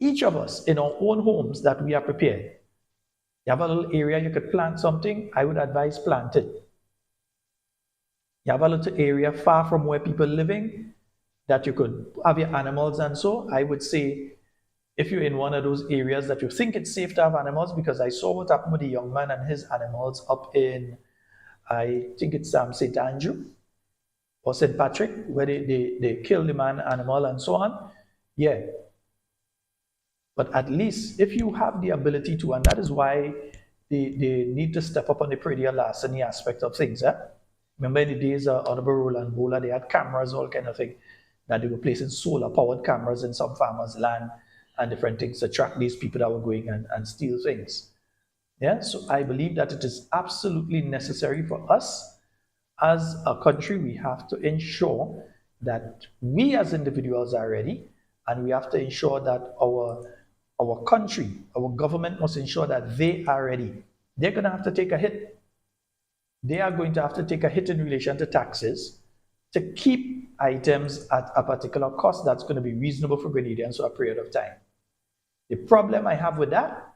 in our own homes, that we are prepared. You have a little area you could plant something, I would advise plant it. You have a little area far from where people are living that you could have your animals, and so I would say if you're in one of those areas that you think it's safe to have animals, because I saw what happened with the young man and his animals up in, I think it's St. Andrew or St. Patrick, where they killed the man animal and so on. Yeah. But at least if you have the ability to, and that is why they need to step up on the predial larceny aspect of things. Remember in the days of Honorable Roland Bowler, they had cameras, all kind of thing, that they were placing solar-powered cameras in some farmers' land and different things to track these people that were going and steal things. Yeah, so I believe that it is absolutely necessary for us as a country. We have to ensure that we as individuals are ready, and we have to ensure that our country, our government must ensure that they are ready. They're going to have to take a hit. They are going to have to take a hit in relation to taxes to keep items at a particular cost that's going to be reasonable for Grenadians for a period of time. The problem I have with that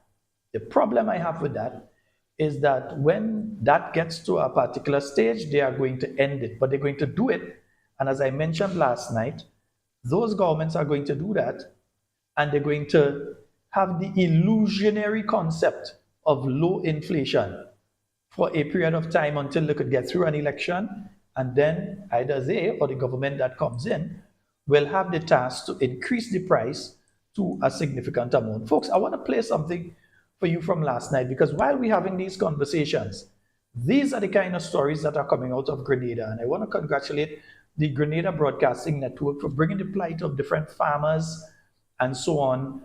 is that when that gets to a particular stage, they are going to end it, but they're going to do it. And as I mentioned last night, those governments are going to do that, and they're going to have the illusionary concept of low inflation for a period of time until they could get through an election, and then either they or the government that comes in will have the task to increase the price to a significant amount. Folks, I want to play something for you from last night, because while we're having these conversations, these are the kind of stories that are coming out of Grenada, and I want to congratulate the Grenada Broadcasting Network for bringing the plight of different farmers and so on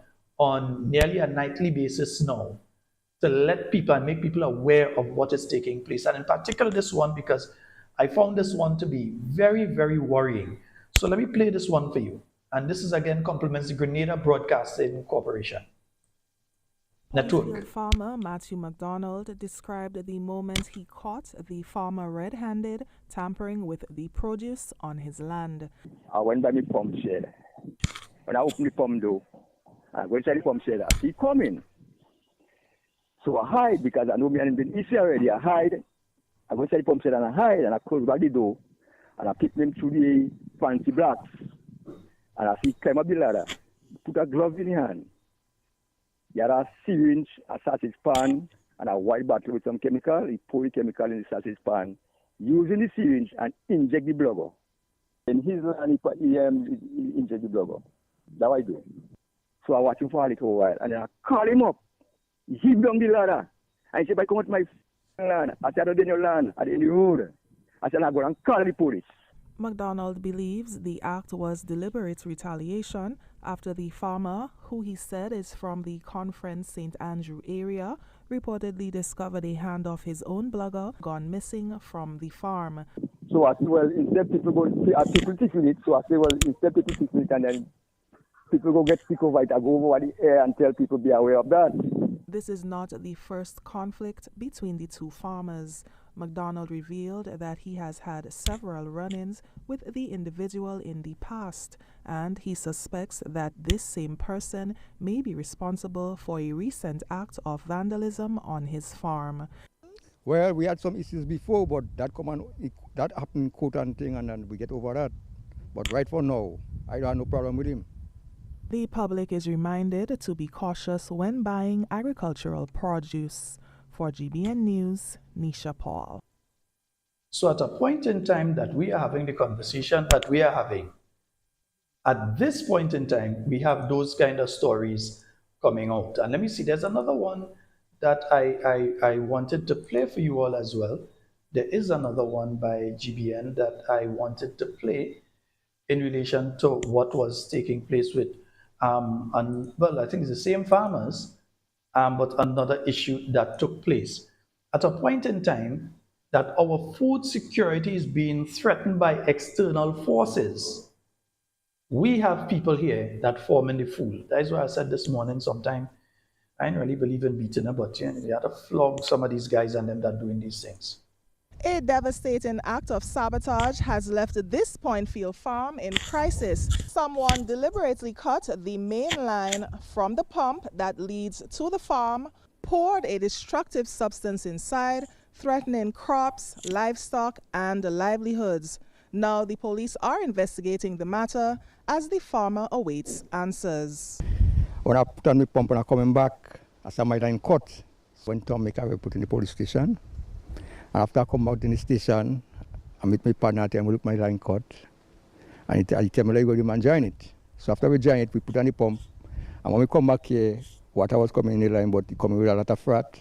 nearly a nightly basis now, to let people and make people aware of what is taking place. And in particular this one, because I found this one to be very, very worrying. So let me play this one for you. And this is again compliments the Grenada Broadcasting Corporation. Network. Field farmer Matthew McDonald described the moment he caught the farmer red-handed tampering with the produce on his land. I went by my pump shed. When I opened the pump door, I go inside the pump shed, I see coming. So I hide because I know me and been easy already. I hide. I go inside the pump shed and I hide and I close back the door and I pick them through the fancy blocks. And I see climb up the ladder, put a glove in his hand. He had a syringe, a sausage pan, and a white bottle with some chemical. He pour the chemical in the sausage pan, using the syringe and inject the blubber. In his land, he inject the blubber. That's what I do. So I watch him for a little while, and then I call him up. He hit down the ladder. And he said, I come out my land. I said, I don't know your land. I didn't know the road. I said, I go and call the police. McDonald believes the act was deliberate retaliation after the farmer, who he said is from the Conference St. Andrew area, reportedly discovered a hand of his own blogger gone missing from the farm. So I said, well, instead people go, people tickle it. So I said, well, instead people tickle it and then people go get sick of it. I go over the air and tell people be aware of that. This is not the first conflict between the two farmers. McDonald revealed that he has had several run-ins with the individual in the past, and he suspects that this same person may be responsible for a recent act of vandalism on his farm. Well, we had some issues before, but that happened, quote and thing, and then we get over that. But right for now, I don't have no problem with him. The public is reminded to be cautious when buying agricultural produce. For GBN News, Nisha Paul. So at a point in time that we are having the conversation that we are having, at this point in time, we have those kind of stories coming out. And let me see, there's another one that I wanted to play for you all as well. There is another one by GBN that I wanted to play in relation to what was taking place with, well, I think it's the same farmers, but another issue that took place. At a point in time that our food security is being threatened by external forces. We have people here that form in the food. That's why I said this morning sometime, I didn't really believe in beating them, but you had to flog some of these guys and them that doing these things. A devastating act of sabotage has left this Point Field farm in crisis. Someone deliberately cut the main line from the pump that leads to the farm, poured a destructive substance inside, threatening crops, livestock, and livelihoods. Now the police are investigating the matter as the farmer awaits answers. When I put on my pump and I coming back, I saw my line cut. Went to make a report in the police station. And after I come out in the station, I meet my partner and we look my line cut. And I tell me, like, go to and join it. So after we join it, we put on the pump. And when we come back here, water was coming in the line, but it coming with a lot of frat.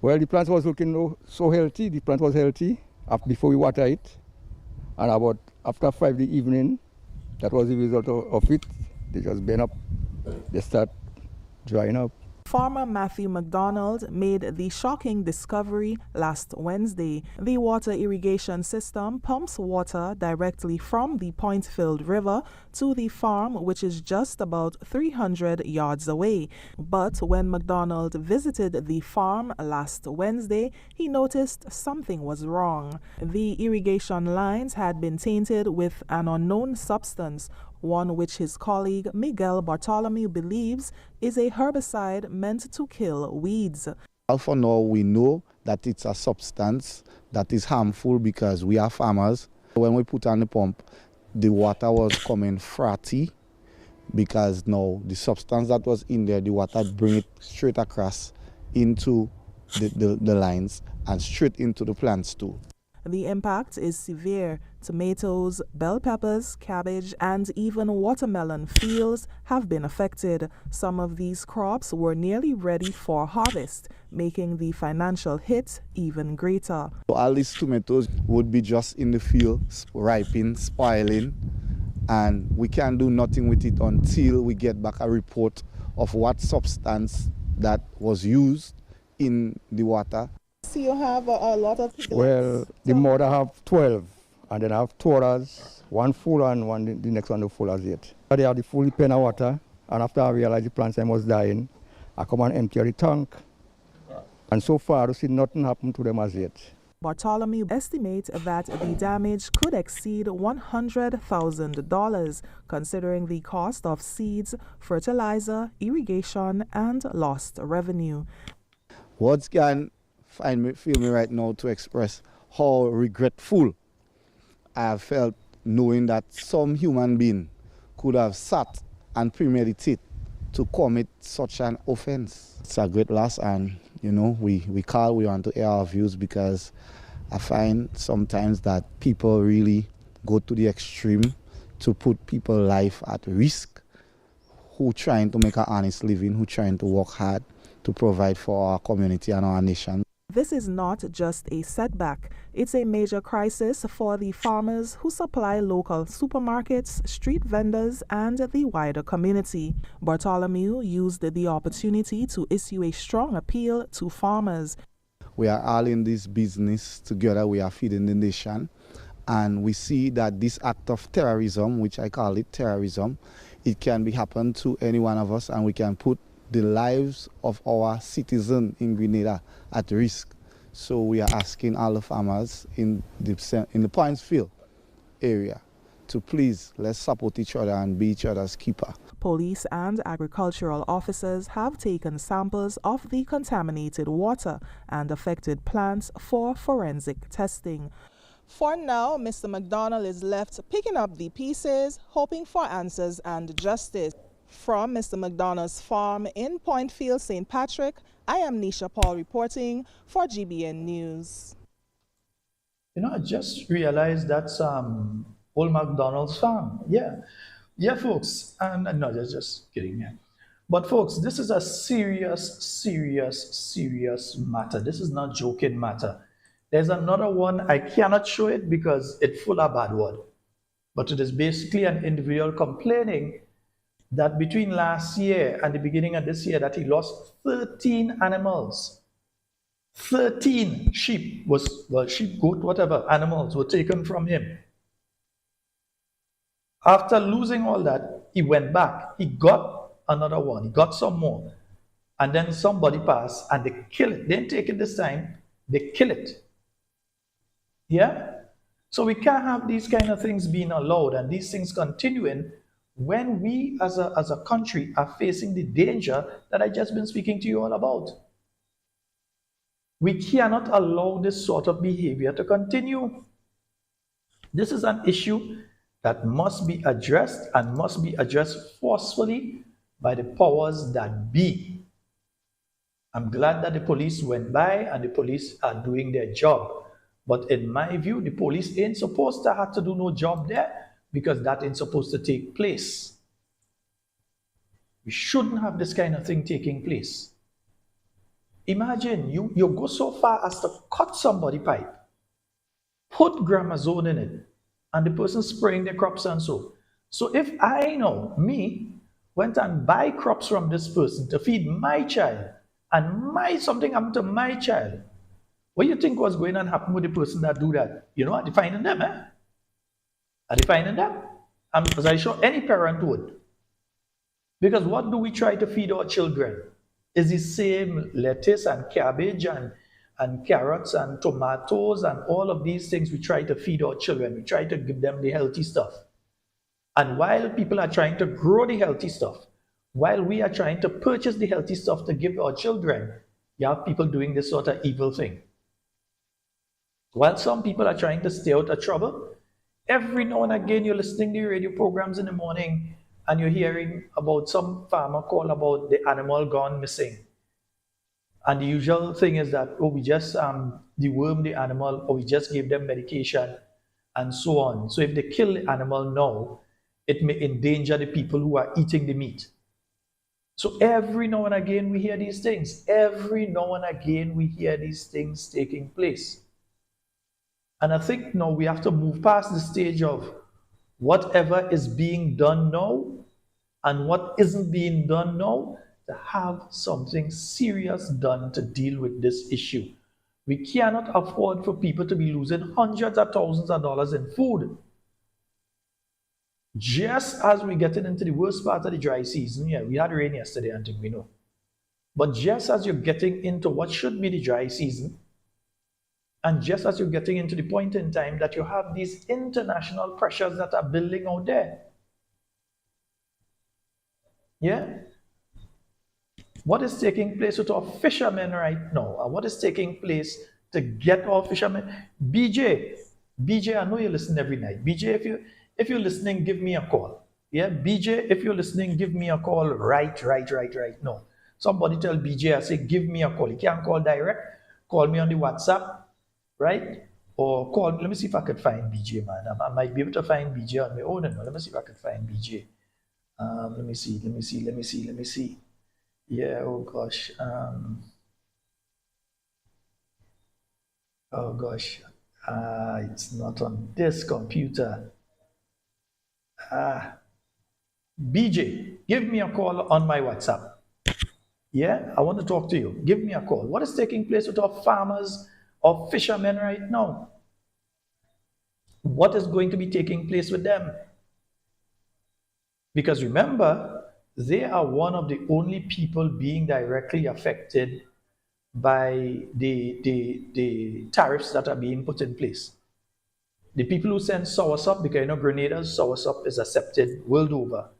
Well, the plant was looking so healthy. The plant was healthy before we water it. And about after 5 in the evening, that was the result of it. They just burn up. They start drying up. Farmer Matthew McDonald made the shocking discovery last Wednesday. The water irrigation system pumps water directly from the Pointfield River to the farm, which is just about 300 yards away. But when McDonald visited the farm last Wednesday, he noticed something was wrong. The irrigation lines had been tainted with an unknown substance, one which his colleague Miguel Bartholomew believes is a herbicide meant to kill weeds. For now, we know that it's a substance that is harmful because we are farmers. When we put on the pump, the water was coming fratty because now the substance that was in there, the water bring it straight across into the lines and straight into the plants too. The impact is severe. Tomatoes, bell peppers, cabbage, and even watermelon fields have been affected. Some of these crops were nearly ready for harvest, making the financial hit even greater. All these tomatoes would be just in the field, ripening, spoiling, and we can't do nothing with it until we get back a report of what substance that was used in the water. So you have a lot of piglets? Well, the mother have 12, and then I have 2 others, one full and the next one no full as yet. They have the fully pen of water, and after I realized the plant stem was dying, I come and empty the tank. And so far, I see nothing happen to them as yet. Bartholomew estimates that the damage could exceed $100,000, considering the cost of seeds, fertilizer, irrigation, and lost revenue. Words can feel me right now to express how regretful I have felt knowing that some human being could have sat and premeditated to commit such an offense. It's a great loss, and we want to air our views, because I find sometimes that people really go to the extreme to put people's life at risk, who trying to make an honest living, who trying to work hard to provide for our community and our nation. This is not just a setback. It's a major crisis for the farmers who supply local supermarkets, street vendors, and the wider community. Bartholomew used the opportunity to issue a strong appeal to farmers. We are all in this business together. We are feeding the nation. And we see that this act of terrorism, which I call it terrorism, it can be happen to any one of us, and we can put the lives of our citizens in Grenada at risk. So we are asking all the farmers in the Pointsfield area to please, let's support each other and be each other's keeper. Police and agricultural officers have taken samples of the contaminated water and affected plants for forensic testing. For now, Mr. McDonald is left picking up the pieces, hoping for answers and justice. From Mr. McDonald's farm in Pointfield, St. Patrick, I am Nisha Paul reporting for GBN News. I just realized that's Old McDonald's farm. Yeah, folks. And no, just kidding. Yeah. But folks, this is a serious matter. This is not joking matter. There's another one. I cannot show it because it's full of bad word. But it is basically an individual complaining that between last year and the beginning of this year that he lost 13 animals. 13 sheep, sheep, goat, whatever, animals were taken from him. After losing all that, he went back. He got another one. He got some more. And then somebody passed and they kill it. They didn't take it this time. They kill it. Yeah? So we can't have these kind of things being allowed and these things continuing when we as a country are facing the danger that I just been speaking to you all about. We cannot allow this sort of behavior to continue. This is an issue that must be addressed and must be addressed forcefully by the powers that be. I'm glad that the police went by and the police are doing their job. But in my view, the police ain't supposed to have to do no job there, because that ain't supposed to take place. We shouldn't have this kind of thing taking place. Imagine you go so far as to cut somebody's pipe, put gramazone in it, and the person spraying their crops and so. So if I know, me, went and buy crops from this person to feed my child, and something happened to my child, what do you think was going to happen with the person that do that? Are they finding them, Are they finding them? As I'm sure any parent would. Because what do we try to feed our children? Is the same lettuce and cabbage and carrots and tomatoes and all of these things we try to feed our children. We try to give them the healthy stuff. And while people are trying to grow the healthy stuff, while we are trying to purchase the healthy stuff to give our children, you have people doing this sort of evil thing. While some people are trying to stay out of trouble, every now and again you're listening to radio programs in the morning and you're hearing about some farmer call about the animal gone missing. And the usual thing is that, we just deworm the animal, or we just give them medication and so on. So if they kill the animal now, it may endanger the people who are eating the meat. So every now and again we hear these things. Every now and again we hear these things taking place. And I think now we have to move past the stage of whatever is being done now and what isn't being done now, to have something serious done to deal with this issue. We cannot afford for people to be losing hundreds of thousands of dollars in food. Just as we're getting into the worst part of the dry season, we had rain yesterday, I think we know. But just as you're getting into what should be the dry season, and just as you're getting into the point in time that you have these international pressures that are building out there. Yeah? What is taking place with our fishermen right now? And what is taking place to get our fishermen? BJ, I know you listen every night. BJ, if you're listening, give me a call. Yeah, BJ, if you're listening, give me a call right now. Somebody tell BJ, I say, give me a call. You can't call direct. Call me on the WhatsApp, right? Or call, let me see if I could find BJ, man. I might be able to find BJ on my own. No, let me see if I could find BJ. Let me see. Yeah, oh gosh. It's not on this computer. BJ, give me a call on my WhatsApp. Yeah, I want to talk to you. Give me a call. What is taking place with our farmers, our fishermen right now? What is going to be taking place with them? Because remember, they are one of the only people being directly affected by the tariffs that are being put in place. The people who send soursop, because you know Grenada's soursop is accepted world over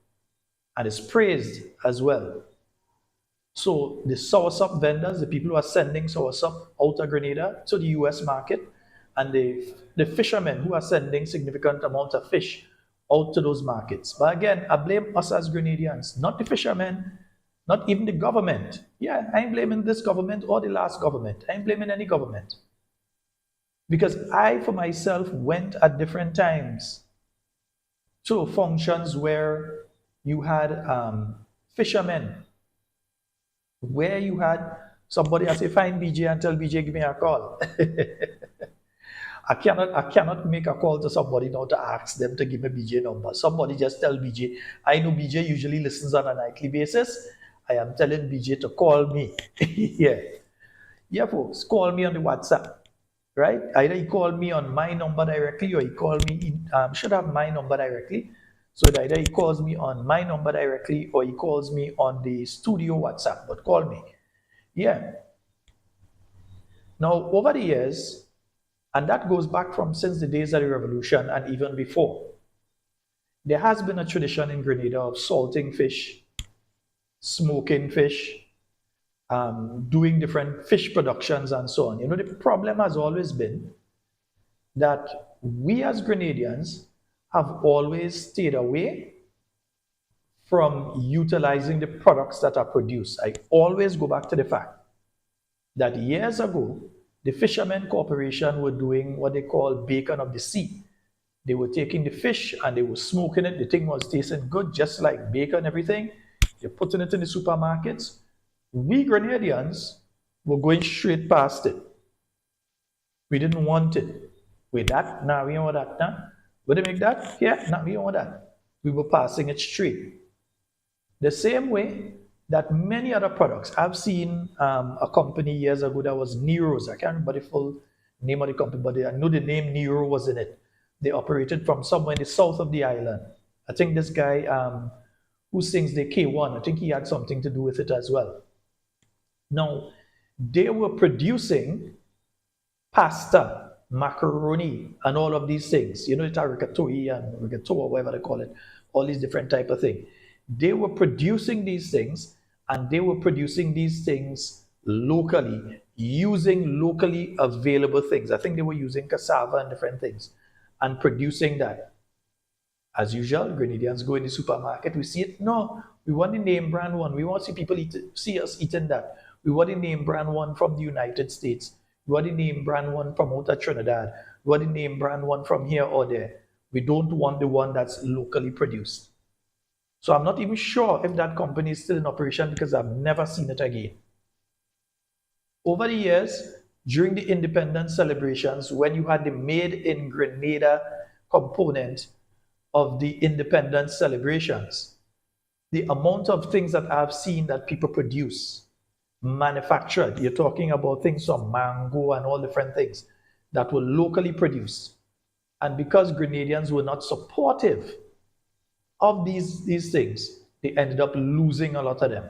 and is praised as well. So the soursop vendors, the people who are sending soursop out of Grenada to the US market, and the fishermen who are sending significant amounts of fish out to those markets. But again, I blame us as Grenadians, not the fishermen, not even the government. Yeah, I ain't blaming this government or the last government. I ain't blaming any government. Because I, for myself, went at different times to functions where you had fishermen, where you had somebody, I say, find BJ and tell BJ, give me a call. I cannot make a call to somebody now to ask them to give me BJ number. Somebody just tell BJ. I know BJ usually listens on a nightly basis. I am telling BJ to call me. Yeah, folks, call me on the WhatsApp, right? Either he call me on my number directly or he call me, should have my number directly. So either he calls me on my number directly or he calls me on the studio WhatsApp, but call me. Yeah. Now, over the years, and that goes back from since the days of the revolution and even before, there has been a tradition in Grenada of salting fish, smoking fish, doing different fish productions and so on. You know, the problem has always been that we as Grenadians have always stayed away from utilizing the products that are produced. I always go back to the fact that years ago, the Fishermen Corporation were doing what they call bacon of the sea. They were taking the fish and they were smoking it. The thing was tasting good, just like bacon, everything. They're putting it in the supermarkets. We Grenadians were going straight past it. We didn't want it. With that, nah, we don't want that, nah. Would they make that? Yeah, nah, we don't want that. We were passing it straight. The same way that many other products. I've seen a company years ago that was Nero's. I can't remember the full name of the company, but I know the name Nero was in it. They operated from somewhere in the south of the island. I think this guy who sings the K1, I think he had something to do with it as well. Now, they were producing pasta, macaroni, and all of these things. You know, it's rigatoni and rigatoni, whatever they call it, all these different type of things. They were producing these things, and they were producing these things locally, using locally available things. I think they were using cassava and different things, and producing that. As usual, Grenadians go in the supermarket, we see it. No, we want the name brand one. We want to see people see us eating that. We want the name brand one from the United States. We want the name brand one from out of Trinidad. We want the name brand one from here or there. We don't want the one that's locally produced. So I'm not even sure if that company is still in operation because I've never seen it again. Over the years, during the independence celebrations, when you had the Made in Grenada component of the independence celebrations, the amount of things that I've seen that people produce, manufactured, you're talking about things from mango and all different things that were locally produced. And because Grenadians were not supportive of these things, they ended up losing a lot of them.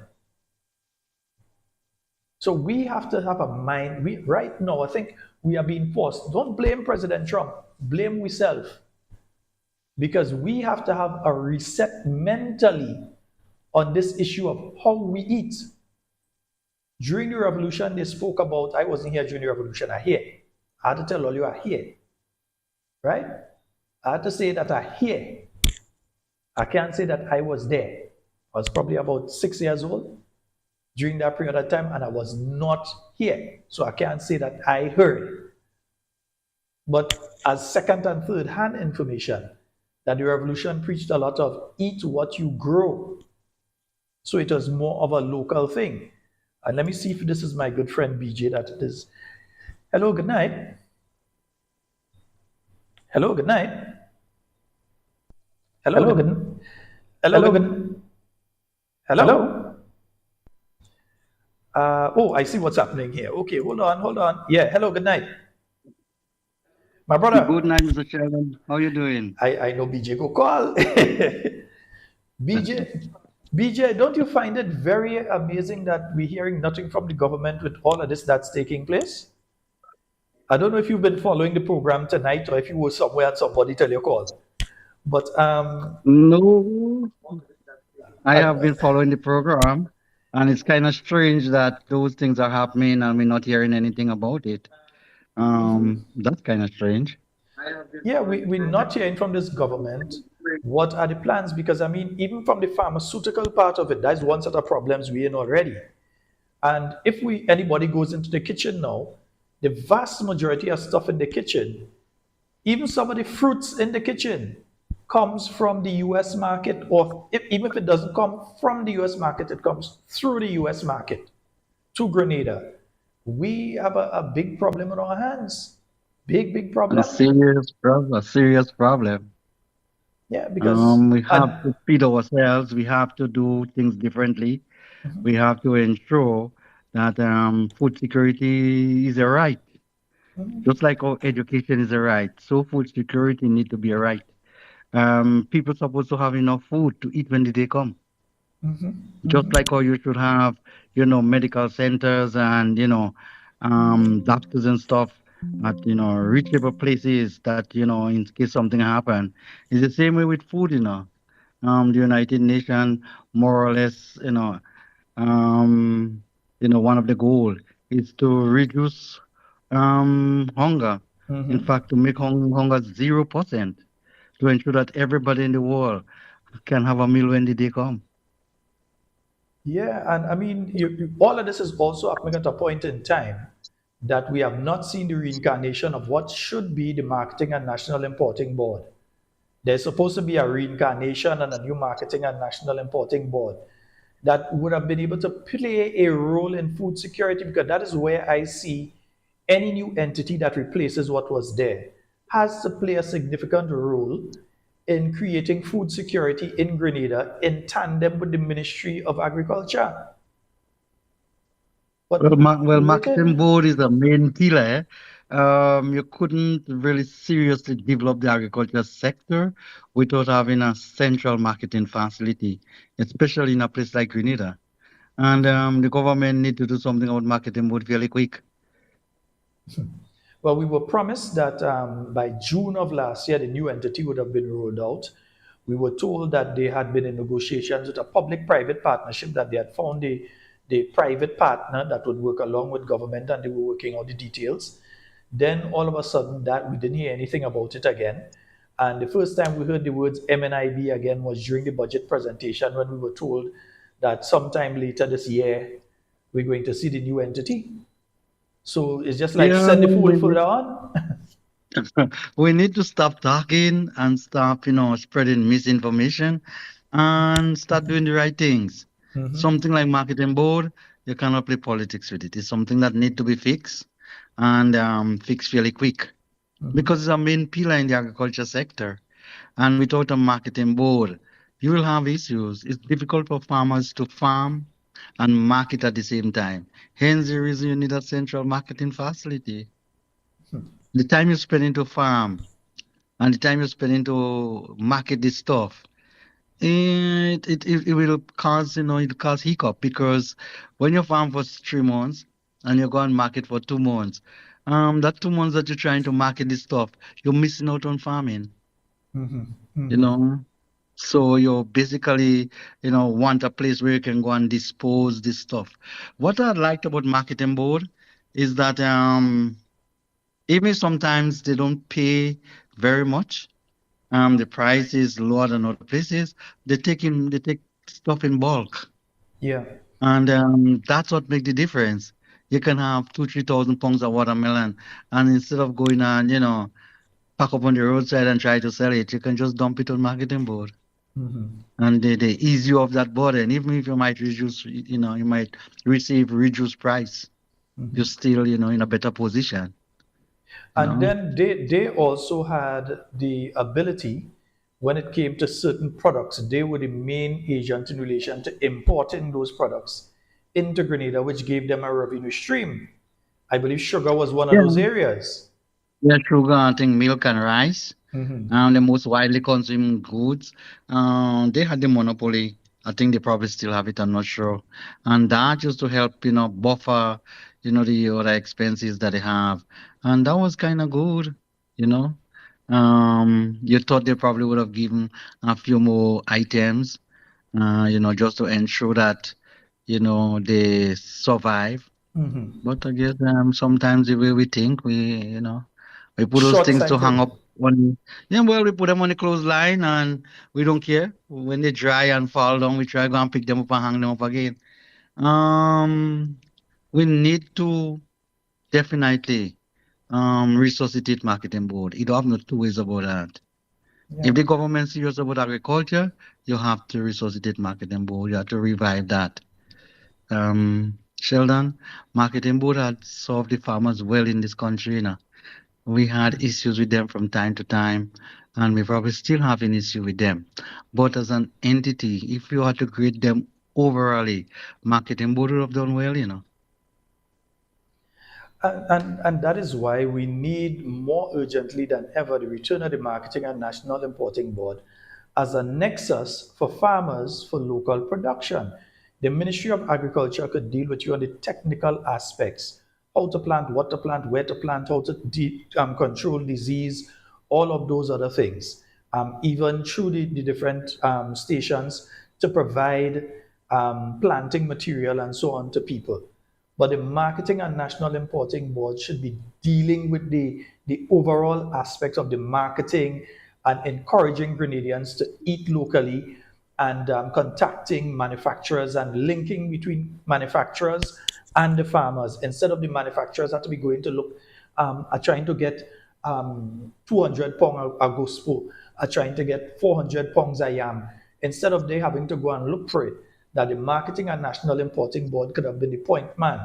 So we have to have a mind. Right now, I think we are being forced. Don't blame President Trump. Blame ourselves. Because we have to have a reset mentally on this issue of how we eat. During the revolution, they spoke about, I wasn't here during the revolution, I hear. I had to tell all you I hear. Right? I had to say that I hear. I can't say that I was there. I was probably about 6 years old during that period of time, and I was not here. So I can't say that I heard. But as second and third hand information, that the revolution preached a lot of eat what you grow. So it was more of a local thing. And let me see if this is my good friend BJ that it is. Hello, good night. Hello, good night. Hello, good. Hello, good. Hello. Oh, I see what's happening here. Okay, hold on. Yeah, hello, good night. My brother. Good night, Mr. Sheldon. How you doing? I know BJ go call. BJ, don't you find it very amazing that we're hearing nothing from the government with all of this that's taking place? I don't know if you've been following the program tonight or if you were somewhere and somebody tell you call. But No, I have been following the program, and it's kind of strange that those things are happening and we're not hearing anything about it. That's kind of strange. yeah, we're not hearing from this government what are the plans, because I mean, even from the pharmaceutical part of it, that's one set of problems we're in already. And if anybody goes into the kitchen now, the vast majority of stuff in the kitchen, even some of the fruits in the kitchen, comes from the US market, or even if it doesn't come from the US market, it comes through the US market to Grenada. We have a big problem on our hands. Big problem. A serious problem. Yeah, because We have to feed ourselves. We have to do things differently. We have to ensure that food security is a right. Just like our education is a right, so food security need to be a right. People supposed to have enough food to eat when the day come. Just like how you should have, medical centers and, doctors and stuff at, reachable places that, in case something happen. It's the same way with food. The United Nations more or less, one of the goal is to reduce hunger. In fact, to make hunger 0%, to ensure that everybody in the world can have a meal when the day come. Yeah, and I mean, all of this is also happening at a point in time that we have not seen the reincarnation of what should be the Marketing and National Importing Board. There's supposed to be a reincarnation and a new Marketing and National Importing Board that would have been able to play a role in food security, because that is where I see any new entity that replaces what was there has to play a significant role in creating food security in Grenada in tandem with the Ministry of Agriculture. But Marketing board is the main pillar. You couldn't really seriously develop the agriculture sector without having a central marketing facility, especially in a place like Grenada. And the government need to do something about marketing board fairly quick. Well, we were promised that by June of last year, the new entity would have been rolled out. We were told that they had been in negotiations with a public-private partnership, that they had found the private partner that would work along with government, and they were working out the details. Then all of a sudden that we didn't hear anything about it again. And the first time we heard the words MNIB again was during the budget presentation, when we were told that sometime later this year, we're going to see the new entity. So it's just like send the food further on. We need to stop talking and stop, spreading misinformation and start doing the right things. Something like marketing board, you cannot play politics with it. It's something that need to be fixed and fixed fairly quick, because it's a main pillar in the agriculture sector. And without a marketing board, you will have issues. It's difficult for farmers to farm and market at the same time. Hence the reason you need a central marketing facility. The time you spend into farm and the time you spend into market this stuff, it will cause, it cause hiccup, because when you farm for 3 months, and you go and market for 2 months. That 2 months that you're trying to market this stuff, you're missing out on farming, you know. So you basically, want a place where you can go and dispose this stuff. What I liked about marketing board is that even sometimes they don't pay very much. The price is lower than other places. They take stuff in bulk, Yeah. and that's what makes the difference. You can have 2, 3,000 pounds of watermelon, and instead of going and pack up on the roadside and try to sell it, you can just dump it on marketing board, and they ease you off that burden. Even if you might reduce, you might receive reduced price, you're still, in a better position. And then they also had the ability, when it came to certain products, they were the main agent in relation to importing those products into Grenada, which gave them a revenue stream. I believe sugar was one of Yeah. those areas. Yeah, sugar, I think milk and rice. The most widely consumed goods. They had the monopoly. I think they probably still have it. I'm not sure. And that used to help, buffer, the other expenses that they have. And that was kind of good, you know. You thought they probably would have given a few more items, just to ensure that, they survive. But I guess sometimes the way we think, we put those Short things to hang sighted. up on. Yeah, well, we put them on the clothesline and we don't care. When they dry and fall down, we try to go and pick them up and hang them up again. Um, we need to definitely resuscitate marketing board. You don't have no two ways about that. If the government serious about agriculture, you have to resuscitate marketing board. You have to revive that. Sheldon, marketing board had served the farmers well in this country. We had issues with them from time to time, and we probably still have an issue with them. But as an entity, if you had to grade them overally, marketing board would have done well. And that is why we need more urgently than ever the return of the Marketing and National Importing Board as a nexus for farmers for local production. The Ministry of Agriculture could deal with you on the technical aspects, how to plant, what to plant, where to plant, how to control disease, all of those other things. Even through the different stations to provide planting material and so on to people. But the Marketing and National Importing Board should be dealing with the overall aspects of the marketing and encouraging Grenadians to eat locally and contacting manufacturers and linking between manufacturers and the farmers. Instead of the manufacturers have to be going to look at trying to get 200 pounds a gospo, are trying to get 400 pounds a yam. Instead of they having to go and look for it, that the Marketing and National Importing Board could have been the point man,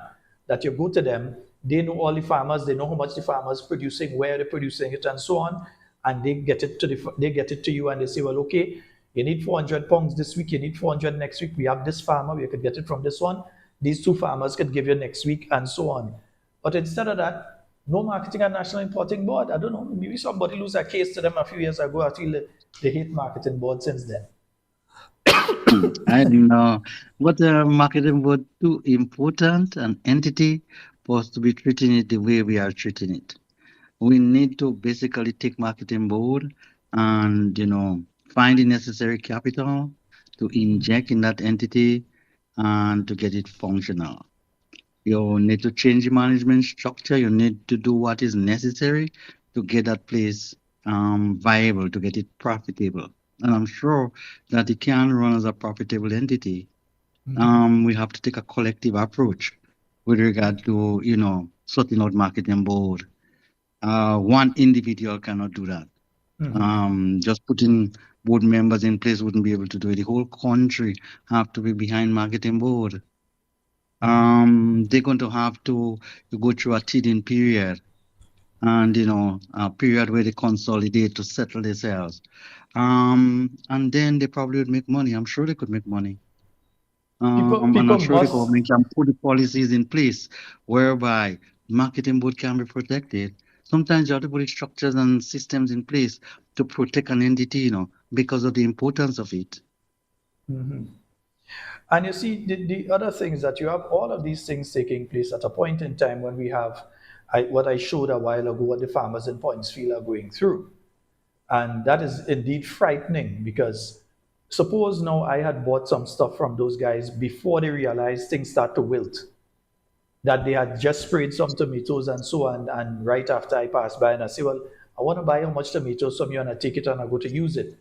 that you go to them, they know all the farmers, they know how much the farmers producing, where they're producing it, and so on, and they get it to you, and they say, well, okay, you need 400 pounds this week, you need 400 next week. We have this farmer, we could get it from this one. These two farmers could give you next week, and so on. But instead of that, no Marketing and National Importing Board. I don't know, maybe somebody lose a case to them a few years ago. I feel they hate marketing board since then. I don't know. But the marketing board too important an entity for us to be treating it the way we are treating it. We need to basically take marketing board and find the necessary capital to inject in that entity and to get it functional. You need to change the management structure. You need to do what is necessary to get that place viable, to get it profitable. And I'm sure that it can run as a profitable entity. We have to take a collective approach with regard to, sorting out marketing board. One individual cannot do that. Just putting board members in place wouldn't be able to do it. The whole country have to be behind marketing board. They're going to have to go through a teething period and, a period where they consolidate to settle themselves. And then they probably would make money. I'm sure they could make money. And I'm sure the government can put the policies in place whereby marketing board can be protected. Sometimes you have to put structures and systems in place to protect an entity, because of the importance of it. And you see, the other things that you have all of these things taking place at a point in time when we have what I showed a while ago, what the farmers in Pointsfield are going through. And that is indeed frightening because suppose now I had bought some stuff from those guys before they realized things start to wilt, that they had just sprayed some tomatoes and so on. And right after I passed by and I say, well, I want to buy how much tomatoes from you and I take it and I go to use it.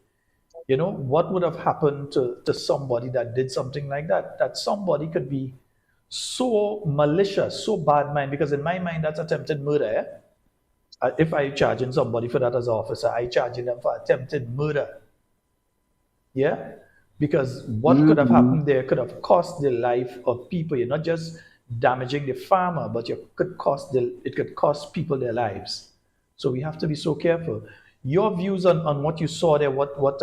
You know, what would have happened to somebody that did something like that? That somebody could be so malicious, so bad mind, because in my mind, that's attempted murder. Eh? If I charging somebody for that as an officer, I charging them for attempted murder. Yeah, because what could have Mm-hmm. happened there could have cost the life of people. You're not just damaging the farmer, but it could cost people their lives. So we have to be so careful. Your views on what you saw there, what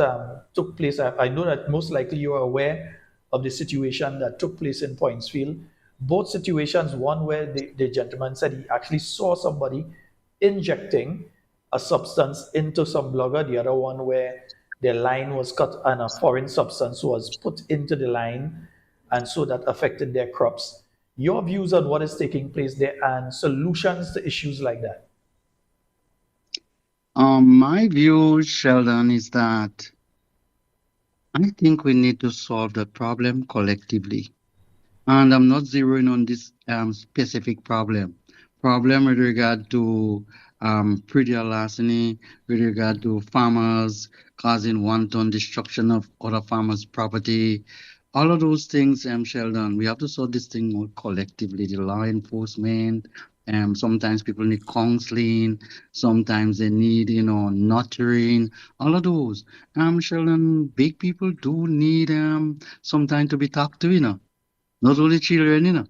took place. I know that most likely you are aware of the situation that took place in Pointsfield. Both situations, one where the gentleman said he actually saw somebody injecting a substance into some blogger, the other one where the line was cut and a foreign substance was put into the line, and so that affected their crops. Your views on what is taking place there and solutions to issues like that. My view, Sheldon, is that I think we need to solve the problem collectively. And I'm not zeroing on this specific problem with regard to pretty larceny, with regard to farmers causing wanton destruction of other farmers' property. All of those things, Sheldon, we have to solve this thing more collectively. The law enforcement, sometimes people need counseling, sometimes they need, nurturing, all of those. Sheldon, big people do need some time to be talked to, not only children,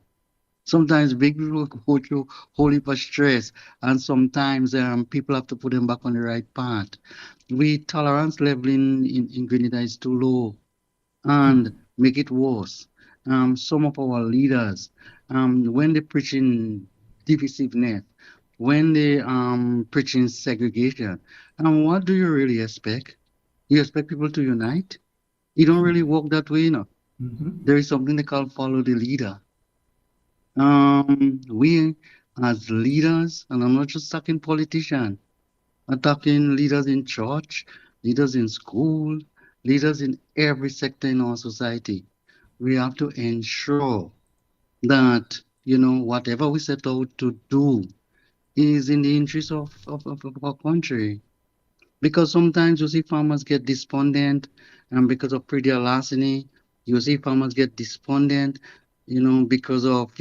Sometimes big people go through whole heap of stress, and sometimes people have to put them back on the right path. We tolerance level in Grenada is too low, and make it worse. Some of our leaders, when they preaching divisiveness, when they preaching segregation, and what do you really expect? You expect people to unite? You don't really work that way, Mhm. There is something they call follow the leader. We as leaders, and I'm not just talking politicians, I'm talking leaders in church, leaders in school, leaders in every sector in our society. We have to ensure that, whatever we set out to do is in the interest of our country. Because sometimes you see farmers get despondent, and because of pretty larceny, you see farmers get despondent, because of,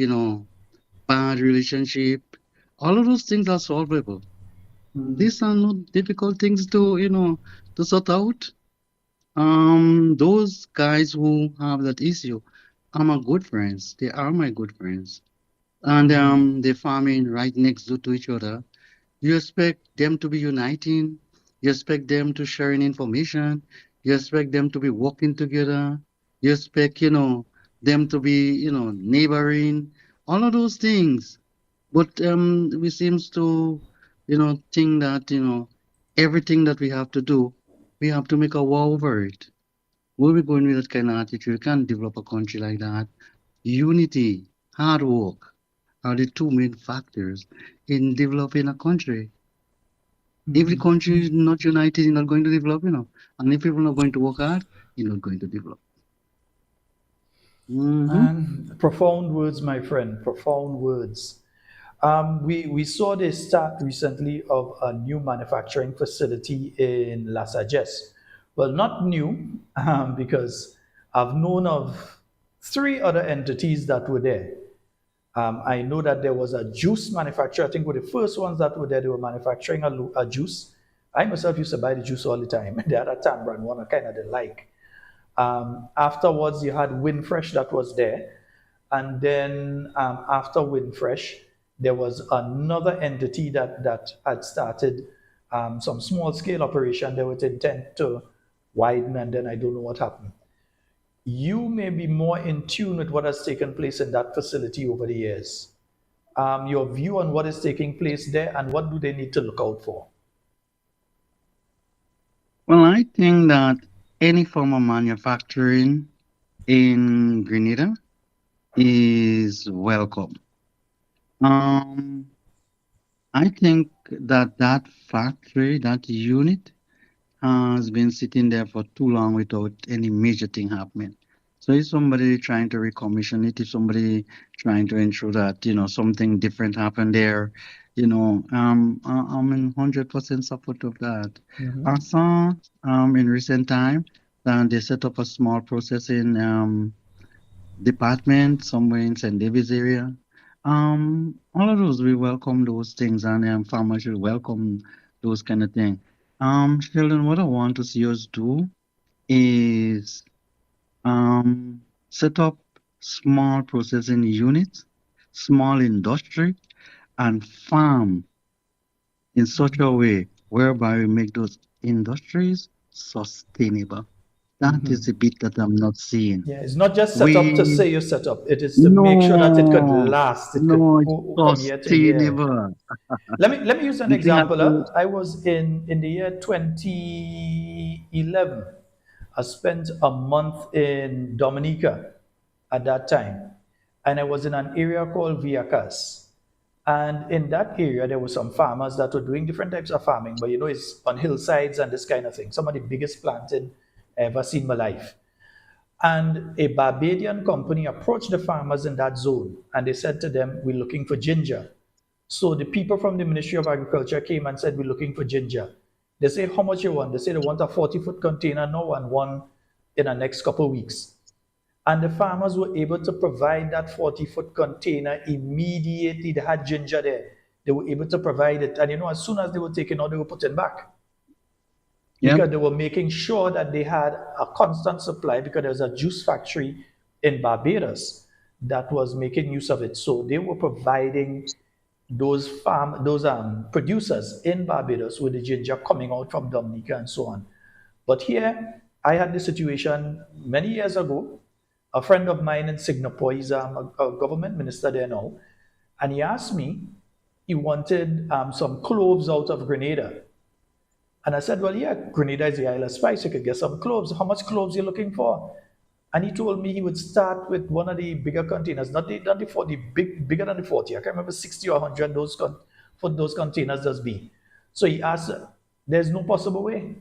bad relationship. All of those things are solvable. These are not difficult things to sort out. Those guys who have that issue are my good friends. They are my good friends. And they're farming right next to each other. You expect them to be uniting. You expect them to sharing information. You expect them to be working together. You expect, them to be, neighboring. All of those things. But we seems to, think that, everything that we have to do, we have to make a war over it. Where we going with that kind of attitude? You can't develop a country like that. Unity, hard work are the two main factors in developing a country. If the country is not united, you're not going to develop, And if people are not going to work hard, you're not going to develop. Mm-hmm. And profound words, my friend, profound words. We saw the start recently of a new manufacturing facility in La Sagesse. Well, not new, because I've known of three other entities that were there. I know that there was a juice manufacturer. I think were the first ones that were there. They were manufacturing a juice. I myself used to buy the juice all the time. The other time brand one I kind of didn't like. Afterwards, you had Windfresh that was there. And then after Windfresh, there was another entity that had started some small scale operation. They would intend to widen, and then I don't know what happened. You may be more in tune with what has taken place in that facility over the years. Your view on what is taking place there and what do they need to look out for? Well, I think that any form of manufacturing in Grenada is welcome. Um, I think that that factory, that unit, has been sitting there for too long without any major thing happening. So if somebody trying to recommission it, if somebody trying to ensure that, something different happened there, I'm in 100% support of that. I saw in recent time that they set up a small processing department somewhere in St. David's area. All of those, we welcome those things, and farmers should welcome those kind of things. Sheldon, what I want to see us do is um, set up small processing units, small industry, and farm in such a way whereby we make those industries sustainable. That is the bit that I'm not seeing. Yeah, it's not just set up to We say you set up. It is to make sure that it could no, last. It could no, it's from year to year. sustainable. Let me use an The thing I example. could, I was in the year 2011. I spent a month in Dominica at that time, and I was in an area called Villacas. And in that area, there were some farmers that were doing different types of farming, but it's on hillsides and this kind of thing. Some of the biggest planting I ever seen in my life. And a Barbadian company approached the farmers in that zone and they said to them, "We're looking for ginger." So the people from the Ministry of Agriculture came and said, "We're looking for ginger." They say, "How much you want?" They say they want a 40-foot container now and one in the next couple of weeks. And the farmers were able to provide that 40-foot container immediately. They had ginger there. They were able to provide it. And as soon as they were taking out, they were putting back. yeah, Because they were making sure that they had a constant supply, because there was a juice factory in Barbados that was making use of it. So they were providing those producers in Barbados with the ginger coming out from Dominica and so on. But here, I had this situation many years ago. A friend of mine in Singapore, he's a government minister there now, and he asked me, he wanted some cloves out of Grenada. And I said, "Well, yeah, Grenada is the Isle of Spice. You could get some cloves. How much cloves are you looking for?" And he told me he would start with one of the bigger containers, not the 40, bigger than the 40. I can't remember 60 or 100 for those containers does be. So he asked, "There's no possible way.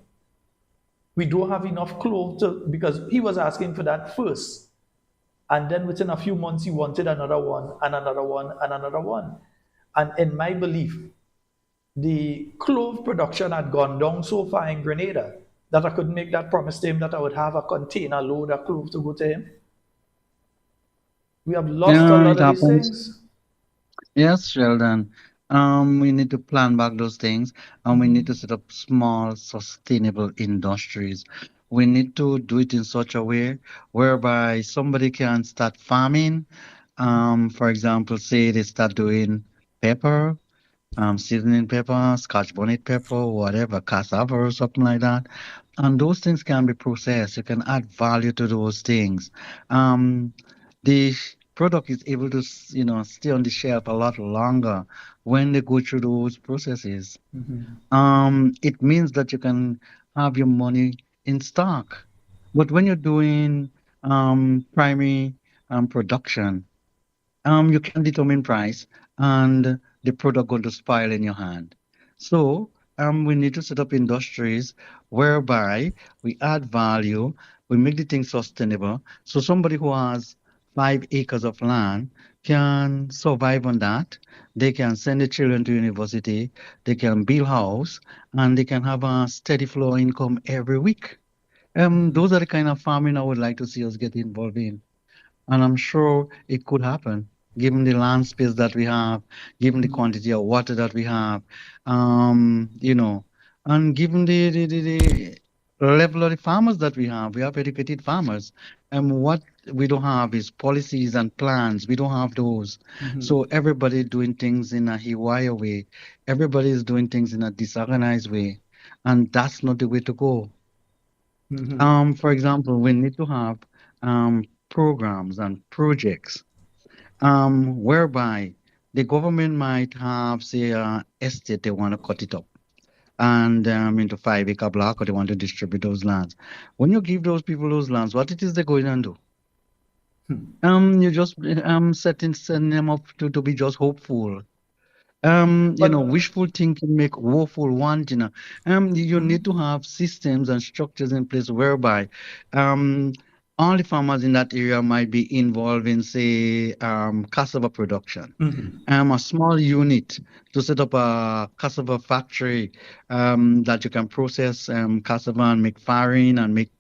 We don't have enough cloves because he was asking for that first. And then within a few months, he wanted another one and another one and another one. And in my belief, the clove production had gone down so far in Grenada that I could make that promise to him that I would have a container load of cloves to go to him. We have lost a yeah, lot it of these happens. things. Yes, Sheldon. We need to plan back those things, and we need to set up small, sustainable industries. We need to do it in such a way whereby somebody can start farming. For example, say they start doing pepper, seasoning pepper, scotch bonnet pepper, whatever, cassava or something like that. And those things can be processed. You can add value to those things. Um, the product is able to, stay on the shelf a lot longer when they go through those processes. It means that you can have your money in stock. But when you're doing primary production, you can determine price and the product going to spoil in your hand. So we need to set up industries whereby we add value, we make the thing sustainable. So somebody who has 5 acres of land can survive on that. They can send the children to university, they can build house, and they can have a steady flow of income every week. Those are the kind of farming I would like to see us get involved in. And I'm sure it could happen, given the land space that we have, given the quantity of water that we have, um, you know, and given the level of the farmers that we have. We have educated farmers. And what we don't have is policies and plans. We don't have those. So everybody doing things in a haywire way. Everybody is doing things in a disorganized way. And that's not the way to go. For example, we need to have programs and projects whereby the government might have, say, estate, they want to cut it up and into 5 acre block, or they want to distribute those lands. When you give those people those lands, what it is they're going to do? You just setting them up to be just hopeful. But Wishful thinking make woeful wanting. You need to have systems and structures in place whereby um, all the farmers in that area might be involved in, say, cassava production. A small unit to set up a cassava factory that you can process cassava and make farine and make,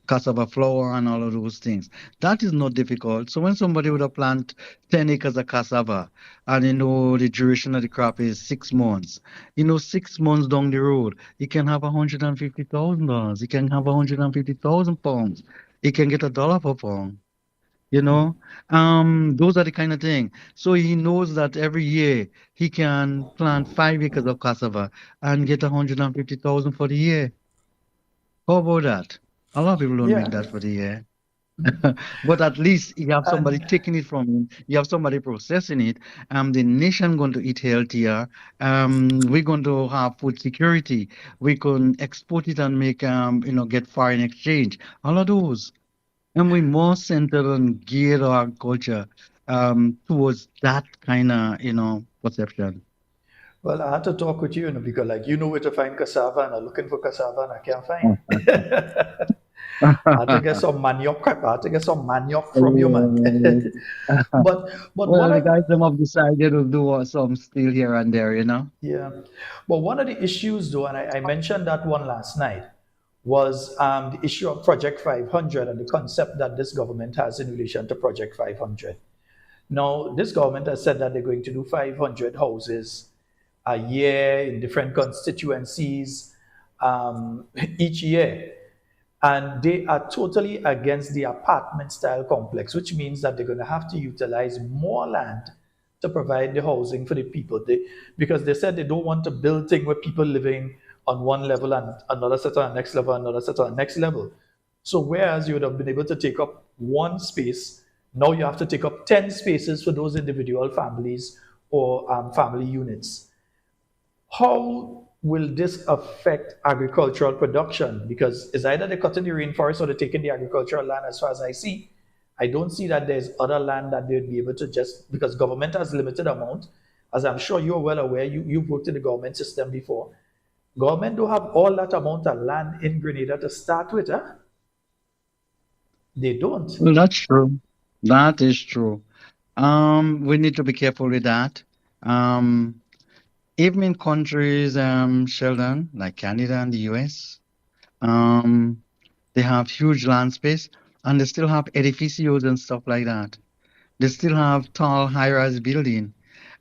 cassava flour and all of those things. That is not difficult. So when somebody would have plant 10 acres of cassava, and the duration of the crop is 6 months. 6 months down the road, it can have $150,000. It can have 150,000 pounds. It can get $1 per pound. You know, those are the kind of thing. So he knows that every year he can plant 5 acres of cassava and get 150,000 for the year. How about that? A lot of people don't make yeah, that for the year. But at least you have somebody and taking it from him, you have somebody processing it. The nation going to eat healthier. We're going to have food security. We can export it and make get foreign exchange. All of those. And we more centered on geared our culture towards that kind of, perception. well, I had to talk with you, because like you know where to find cassava, and I'm looking for cassava and I can't find. I had to get some manioc. I had to get some manioc from you, man. but what Well, the I guys them have decided to do some still here and there. Yeah. But one of the issues, though, and I mentioned that one last night, was the issue of Project 500 and the concept that this government has in relation to Project 500. Now, this government has said that they're going to do 500 houses a year in different constituencies each year. And they are totally against the apartment style complex, which means that they're going to have to utilize more land to provide the housing for the people. Because they said they don't want to build thing where people living on one level and another set on the next level, another set on the next level. So whereas you would have been able to take up one space, now you have to take up 10 spaces for those individual families or family units. How will this affect agricultural production? Because it's either they're cutting the rainforest or they're taking the agricultural land. As far as I see, I don't see that there's other land that they'd be able to just, because government has limited amount. As I'm sure you're well aware, you've worked in the government system before. Government don't have all that amount of land in Grenada to start with, huh? They don't. Well, that's true. That is true. We need to be careful with that. Um, Even in countries, Sheldon, like Canada and the US, um, they have huge land space and they still have edificios and stuff like that. They still have tall high-rise building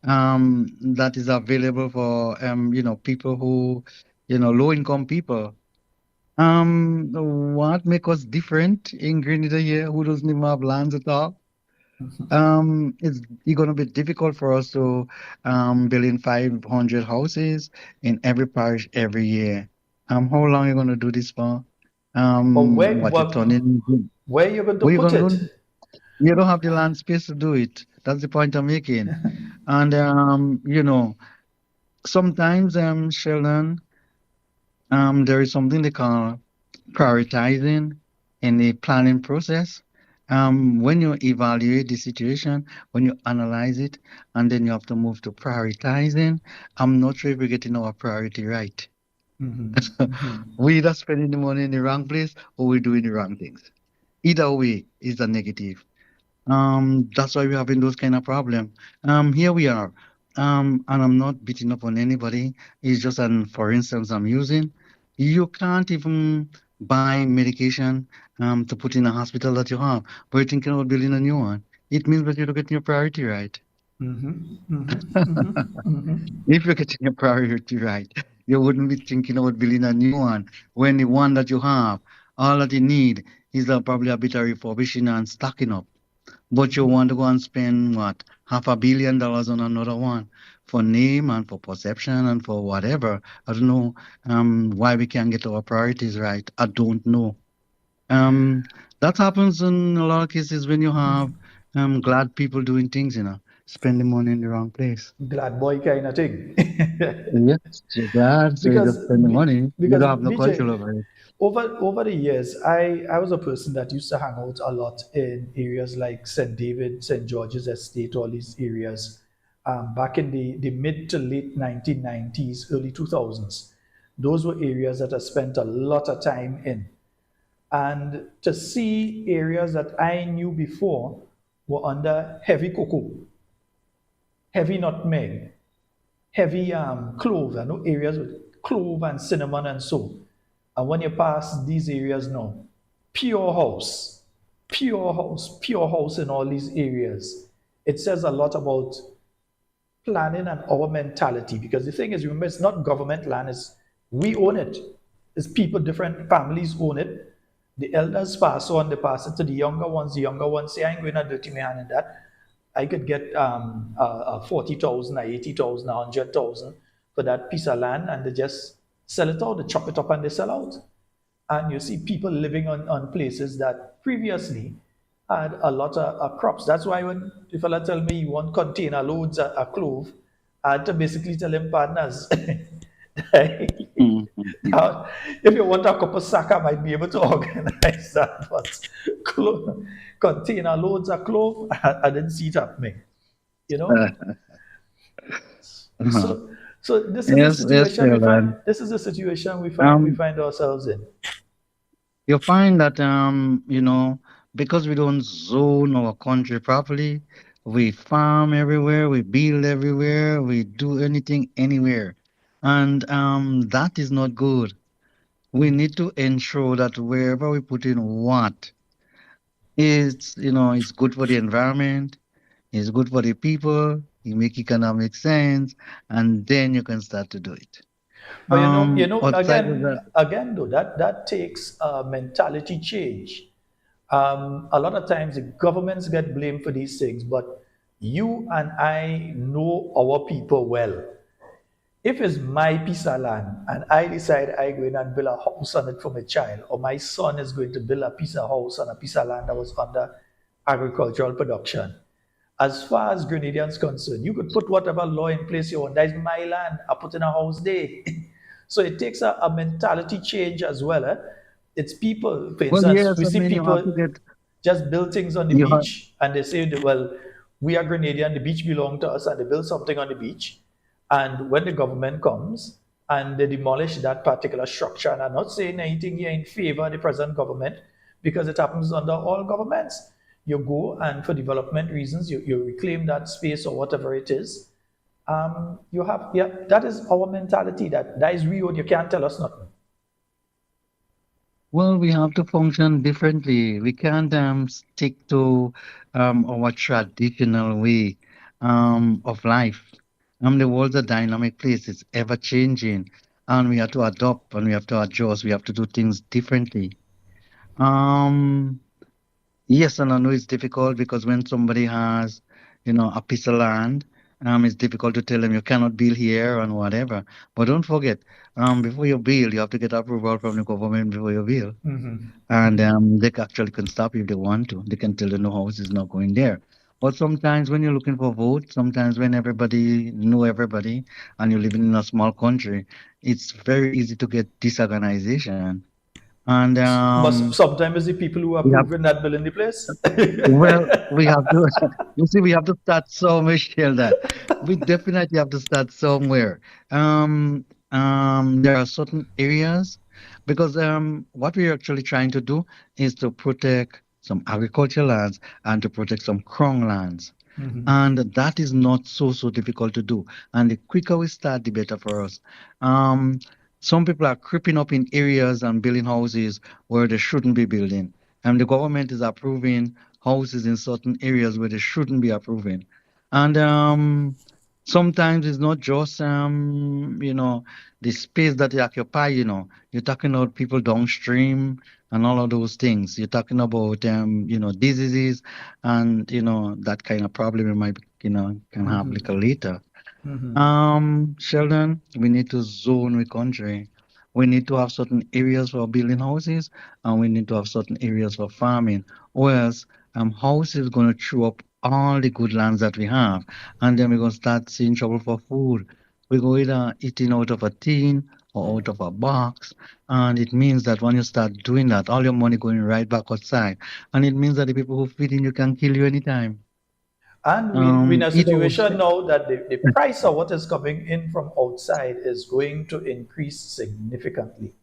that is available for people who, low-income people. What make us different in Grenada here, who doesn't even have lands at all? It's gonna be difficult for us to build in 500 houses in every parish every year. How long are you gonna do this for? But What you turning? where are you going to What you put gonna it? do? You don't have the land space to do it. That's the point I'm making. And sometimes Sheldon, there is something they call prioritizing in the planning process. When you evaluate the situation, when you analyze it, and then you have to move to prioritizing, I'm not sure if we're getting our priority right. We either spending the money in the wrong place or we're doing the wrong things. Either way is a negative. That's why we're having those kind of problem. Here we are. And I'm not beating up on anybody. It's just an for instance I'm using. You can't even buy medication to put in a hospital that you have, but you're thinking about building a new one. It means that you're not getting your priority right. If you're getting your priority right, you wouldn't be thinking about building a new one when the one that you have, all that you need is probably a bit of refurbishing and stocking up. But you want to go and spend what, $500 million on another one for name and for perception and for whatever. I don't know why we can't get our priorities right. I don't know. That happens in a lot of cases when you have glad people doing things. spend the money in the wrong place. Glad boy kind of thing. Yes, you're glad, so you because just spend the money. You because don't have no control BJ, over it. over the years, I was a person that used to hang out a lot in areas like St. David, St. George's Estate, all these areas. Back in the mid to late 1990s, early 2000s, those were areas that I spent a lot of time in. And to see areas that I knew before were under heavy cocoa, heavy nutmeg, heavy clove. I know areas with clove and cinnamon and so. And when you pass these areas now, pure house, pure house, pure house in all these areas. It says a lot about planning and our mentality. Because the thing is, remember, it's not government land, it's we own it. It's people, different families own it. The elders pass on, they pass it to the younger ones. The younger ones say, I ain't going to dirty my hand in that. I could get 40,000 or 80,000 or 100,000 for that piece of land, and they just sell it out, they chop it up and they sell out. And you see people living on places that previously had a lot of crops. That's why when if a fella tell me you want container loads of clove, I had to basically tell him, partners, Mhm. now, if you want a couple sack, I might be able to organize that. But container loads of clove, I didn't see it happening. You know, Uh-huh. so this is the Yes, yes, situation we find. Sheldon. This is the situation we Um, find ourselves in. you find that because we don't zone our country properly, we farm everywhere, we build everywhere, we do anything anywhere, and that is not good. We need to ensure that wherever we put in what is, it's good for the environment, it's good for the people, it make economic sense, and then you can start to do it. But Outside of that, again, though, that takes a mentality change. A lot of times, the governments get blamed for these things, but you and I know our people well. If it's my piece of land and I decide I go in and build a house on it for my child, or my son is going to build a piece of house on a piece of land that was under agricultural production, as far as Grenadians concerned, you could put whatever law in place you want. That is my land. I put in a house there. So it takes a mentality change as well. It's people, for well, instance, yes, we I see mean, you have to people get, just build things on the you have, beach and they say, well, we are Grenadian, the beach belongs to us, and they build something on the beach. And when the government comes and they demolish that particular structure, and I'm not saying anything here in favor of the present government because it happens under all governments. You go and for development reasons, you reclaim that space or whatever it is. You have, yeah, that is our mentality. That is real. You can't tell us nothing. well, we have to function differently. We can't stick to our traditional way of life. The world's a dynamic place, it's ever changing, and we have to adopt and we have to adjust, we have to do things differently. Um, Yes, and I know it's difficult because when somebody has, a piece of land, it's difficult to tell them you cannot build here and whatever. But don't forget, before you build, you have to get approval from the government before you build. Mm-hmm. And actually can stop you if they want to. They can tell you no house is not going there. But sometimes when you're looking for votes, sometimes when everybody know everybody and you're living in a small country, it's very easy to get disorganization. And But sometimes it's the people who are we have approving that bill in the place. Well, we have to, you see, we have to start somewhere, Sheldon. We definitely have to start somewhere. There are certain areas because what we're actually trying to do is to protect some agricultural lands and to protect some crown lands. Mm-hmm. And that is not so difficult to do. And the quicker we start, the better for us. Um, some people are creeping up in areas and building houses where they shouldn't be building. And the government is approving houses in certain areas where they shouldn't be approving. And sometimes it's not just the space that they occupy, You're talking about people downstream and all of those things. You're talking about diseases and that kind of problem you might can have Mm-hmm. little later. Mm-hmm. Sheldon, we need to zone the country. We need to have certain areas for building houses, and we need to have certain areas for farming. Or else, house is going to chew up all the good lands that we have, and then we're gonna start seeing trouble for food. We go either eating out of a tin or out of a box, and it means that when you start doing that, all your money going right back outside, and it means that the people who feed in you can kill you anytime. And we're in a Eat out. situation now that the price of what is coming in from outside is going to increase significantly.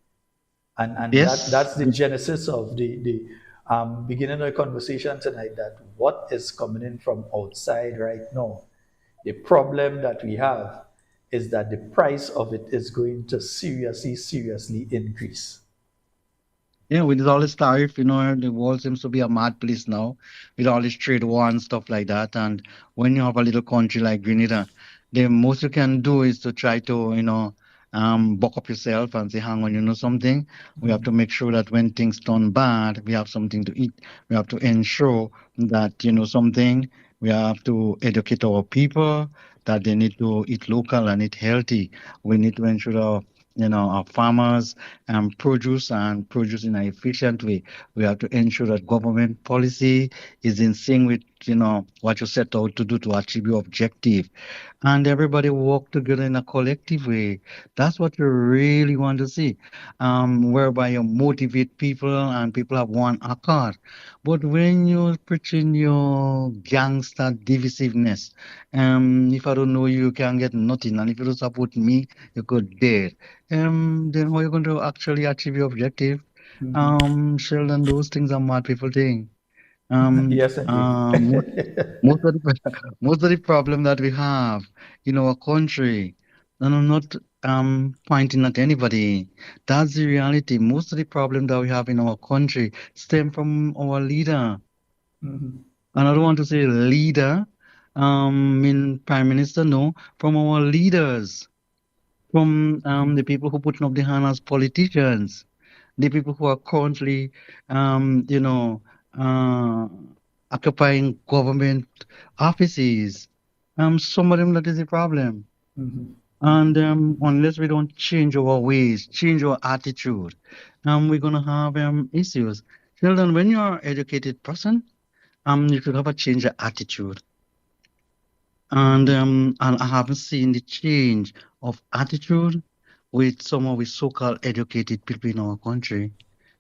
And that's Yes, the genesis of the beginning of the conversation tonight, that what is coming in from outside right now. The problem that we have is that the price of it is going to seriously increase. yeah, with all this tariff, the world seems to be a mad place now, with all this trade war and stuff like that. And when you have a little country like Grenada, the most you can do is to try to, buck up yourself and say, hang on, something. We have to make sure that when things turn bad, we have something to eat. We have to ensure that, something. We have to educate our people that they need to eat local and eat healthy. We need to ensure that, our farmers produce and produce in an efficient way. We have to ensure that government policy is in sync with what you set out to do to achieve your objective, and everybody work together in a collective way. That's what you really want to see, whereby you motivate people and people have one accord. But when you're preaching your gangster divisiveness, if I don't know you, you can get nothing, and if you don't support me, you could dead. Then how are you going to actually achieve your objective? Sheldon, those things are mad people think. Um, Yes, indeed. um, most of the most of the problem that we have in our country, and I'm not pointing at anybody. That's the reality. Most of the problem that we have in our country stem from our leader. Mhm, And I don't want to say leader, in prime minister, no, from our leaders, from the people who putting up the hand as politicians, the people who are currently, uh, occupying government offices. Some of them, that is the problem. mhm, And unless we don't change our ways, change our attitude, we're gonna have issues. Sheldon, when you're an educated person, you should have a change of attitude. And I haven't seen the change of attitude with some of the so-called educated people in our country.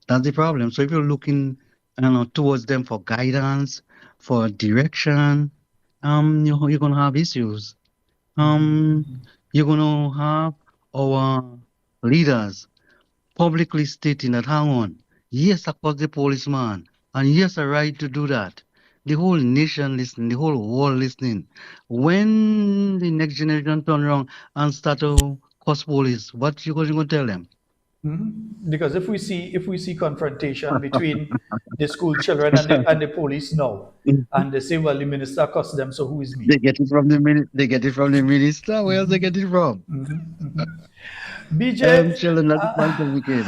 That's the problem. So if you're looking, towards them for guidance, for direction, you're gonna have issues. Um, you're gonna have our leaders publicly stating that, hang on, yes, I was the policeman, and yes, I right to do that. The whole nation listening, the whole world listening. When the next generation turn around and start to cuss police, what you gonna tell them? mhm. Because if we see confrontation between the school children and the police now, and they say, well, the minister cussed them, so who is me? They get it from they get it from the minister. Where else they get it from? BJ, Children, that's the point of the game.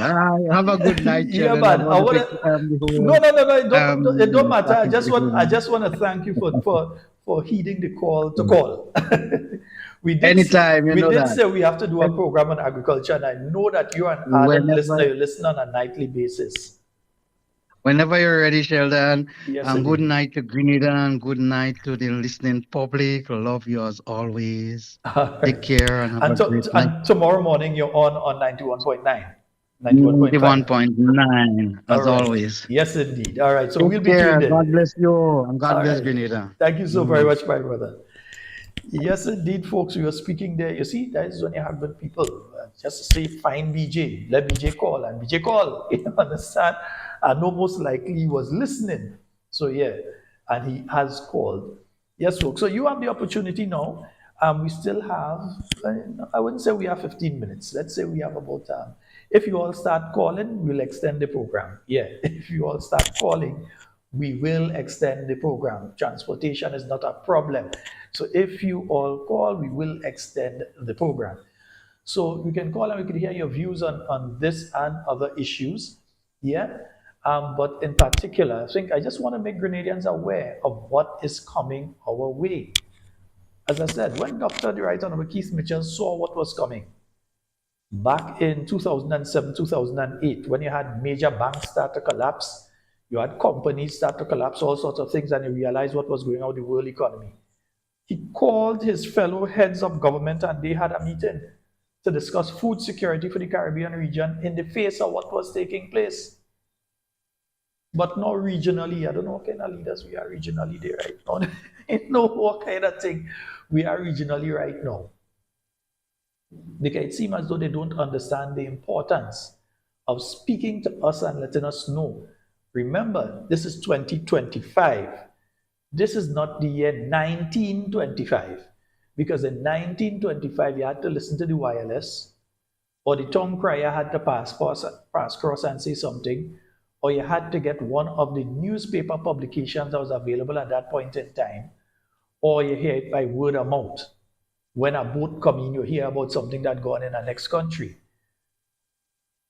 Have a good night, yeah, children. I man. don't I want to wanna. take the No, whole no, no, no. It don't matter. I talking just to the want. I whole. just want to thank you for heeding the call to call. we did. Anytime, you We know did that. say we have to do a And program on agriculture, and I know that you're an ardent listener. whenever You listen on a nightly basis. whenever you're ready, Sheldon. Yes, And good indeed. night to Grenada and good night to the listening public. Love you as always. All right. Take care and have And, a great night. and tomorrow morning you're on 91.9, 91.5. 91.9 All as right. always. Yes, indeed. All right. So Take we'll be care. tuned in. God bless you and God All bless right. Grenada. Thank you so very Mhm. much, my brother. Yes, indeed, folks. We are speaking there. You see, that is when you have good people. Just say, find BJ. Let BJ call. And BJ call. You understand? And no, most likely he was listening. So, yeah. And he has called. Yes, folks. So you have the opportunity now. We still have, I wouldn't say we have 15 minutes. Let's say we have about, if you all start calling, we'll extend the program. Yeah. If you all start calling, we will extend the program. Transportation is not a problem. So if you all call, we will extend the program. So you can call and we can hear your views on this and other issues. Yeah. But in particular, I think I just want to make Grenadians aware of what is coming our way. As I said, when Dr. the Right Honorable Keith Mitchell saw what was coming back in 2007, 2008, when you had major banks start to collapse, You had companies start to collapse, all sorts of things, and he realized what was going on with the world economy. He called his fellow heads of government and they had a meeting to discuss food security for the Caribbean region in the face of what was taking place. But not regionally. I don't know what kind of leaders we are regionally there right now. I know what kind of thing we are regionally right now. Because it seems as though they don't understand the importance of speaking to us and letting us know. Remember, this is 2025. This is not the year 1925. Because in 1925, you had to listen to the wireless, or the tongue crier had to pass cross and say something, or you had to get one of the newspaper publications that was available at that point in time, or you hear it by word of mouth. When a boat comes in, you hear about something that going on in the next country.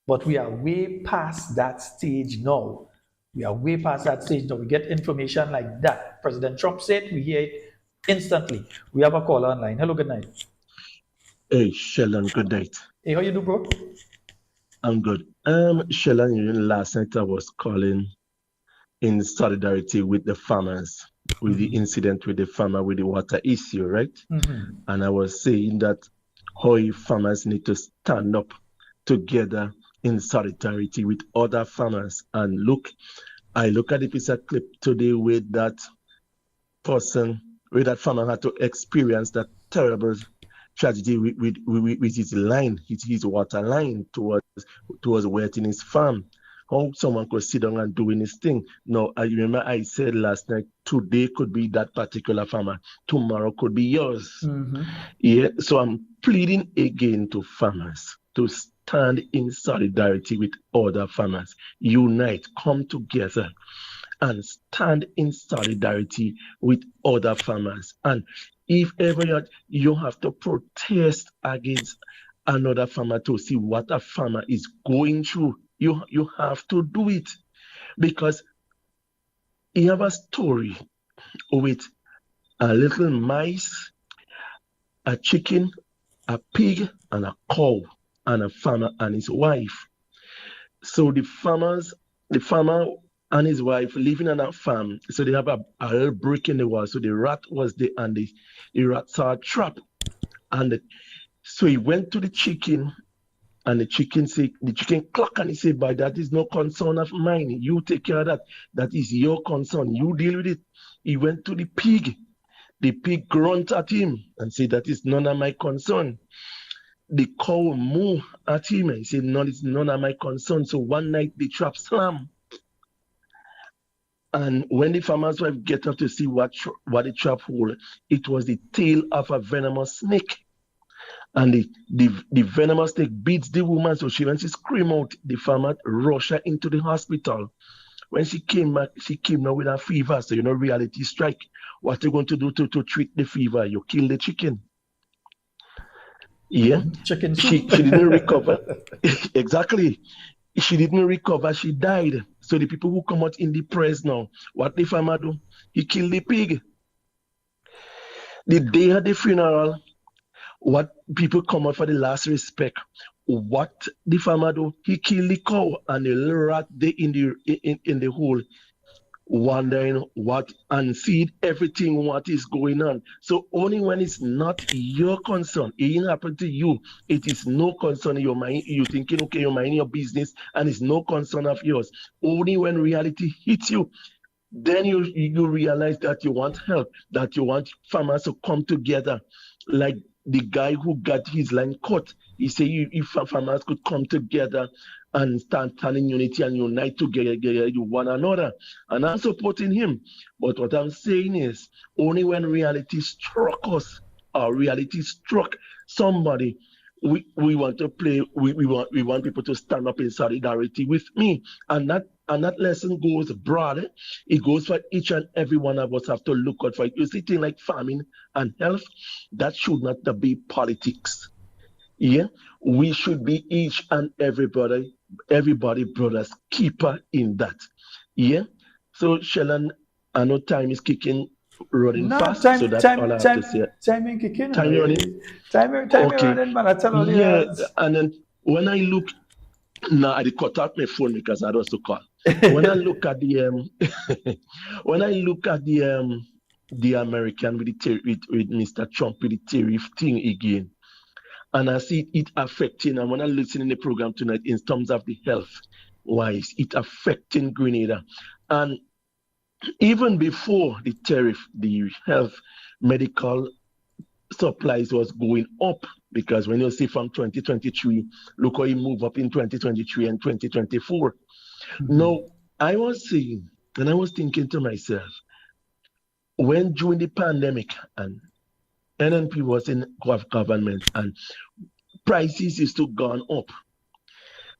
But we are way past that stage now. We are way past that stage now. We get information like that. President Trump said, we hear it instantly. We have a caller online. Hello, good night. Hey, Sheldon, good night. Hey, how you do, bro? I'm good. Sheldon, last night I was calling in solidarity with the farmers, with the incident with the farmer with the water issue, right? And I was saying that how farmers need to stand up together in solidarity with other farmers. And look, I look at the piece of clip today with that person, where that farmer had to experience that terrible tragedy with his line, his water line towards wetting his farm. How someone could sit down and doing his thing. Now, I remember I said last night, today could be that particular farmer, tomorrow could be yours. Yeah, so I'm pleading again to farmers to stand in solidarity with other farmers. Unite, come together and stand in solidarity with other farmers. And if ever you have to protest against another farmer to see what a farmer is going through, you have to do it. Because you have a story with a little mice, a chicken, a pig, and a cow, and a farmer and his wife. So the farmer and his wife living on a farm. So they have a little brick in the wall. So the rat was there, and the rat saw a trap. And so he went to the chicken, and the chicken cluck, and he said, "But that is no concern of mine. You take care of that. That is your concern. You deal with it." He went to the pig. The pig grunted at him and said, "That is none of my concern." The cow moo at him and he said, "No, it's none of my concern." So one night the trap slammed. And when the farmer's wife get up to see what the trap hold, it was the tail of a venomous snake. And the venomous snake beats the woman. So when she scream out, the farmer rush her into the hospital. When she came back, she came now with a fever. So reality strike. What you going to do to treat the fever? You kill the chicken. Yeah. Chicken she didn't recover. Exactly. She didn't recover. She died. So the people who come out in the press now, what the farmer do? He killed the pig. The day of the funeral, what people come out for the last respect, what the farmer do? He killed the cow, and the little rat there in the hole, wondering what and see everything what is going on. So only when it's not your concern, it ain't happen to you, it is no concern of your mind. You thinking, okay, you're minding your business and it's no concern of yours. Only when reality hits you, then you realize that you want help, that you want farmers to come together. Like the guy who got his line cut, he said if farmers could come together and stand in unity and unite together one another. And I'm supporting him. But what I'm saying is, only when reality struck us, or reality struck somebody, we want to play, we want people to stand up in solidarity with me. And that lesson goes broad. It goes for each and every one of us have to look out for it. You see things like farming and health, that should not be politics. Yeah, we should be each and everybody brother's keeper in that. Yeah. So Sheldon, I know time is running fast. So that's all I have to say. Time is kicking. Time running. Time running, man. I tell all you. And then when I look now, I cut out my phone because I was to call. when I look at the when I look at the American with with Mr. Trump with the tariff thing again, and I see it affecting, and when I listen in the program tonight in terms of the health wise, it affecting Grenada. And even before the tariff, the health medical supplies was going up, because when you see from 2023, look how it moved up in 2023 and 2024. Now, I was saying, and I was thinking to myself, when during the pandemic and NNP was in government and prices is to gone up,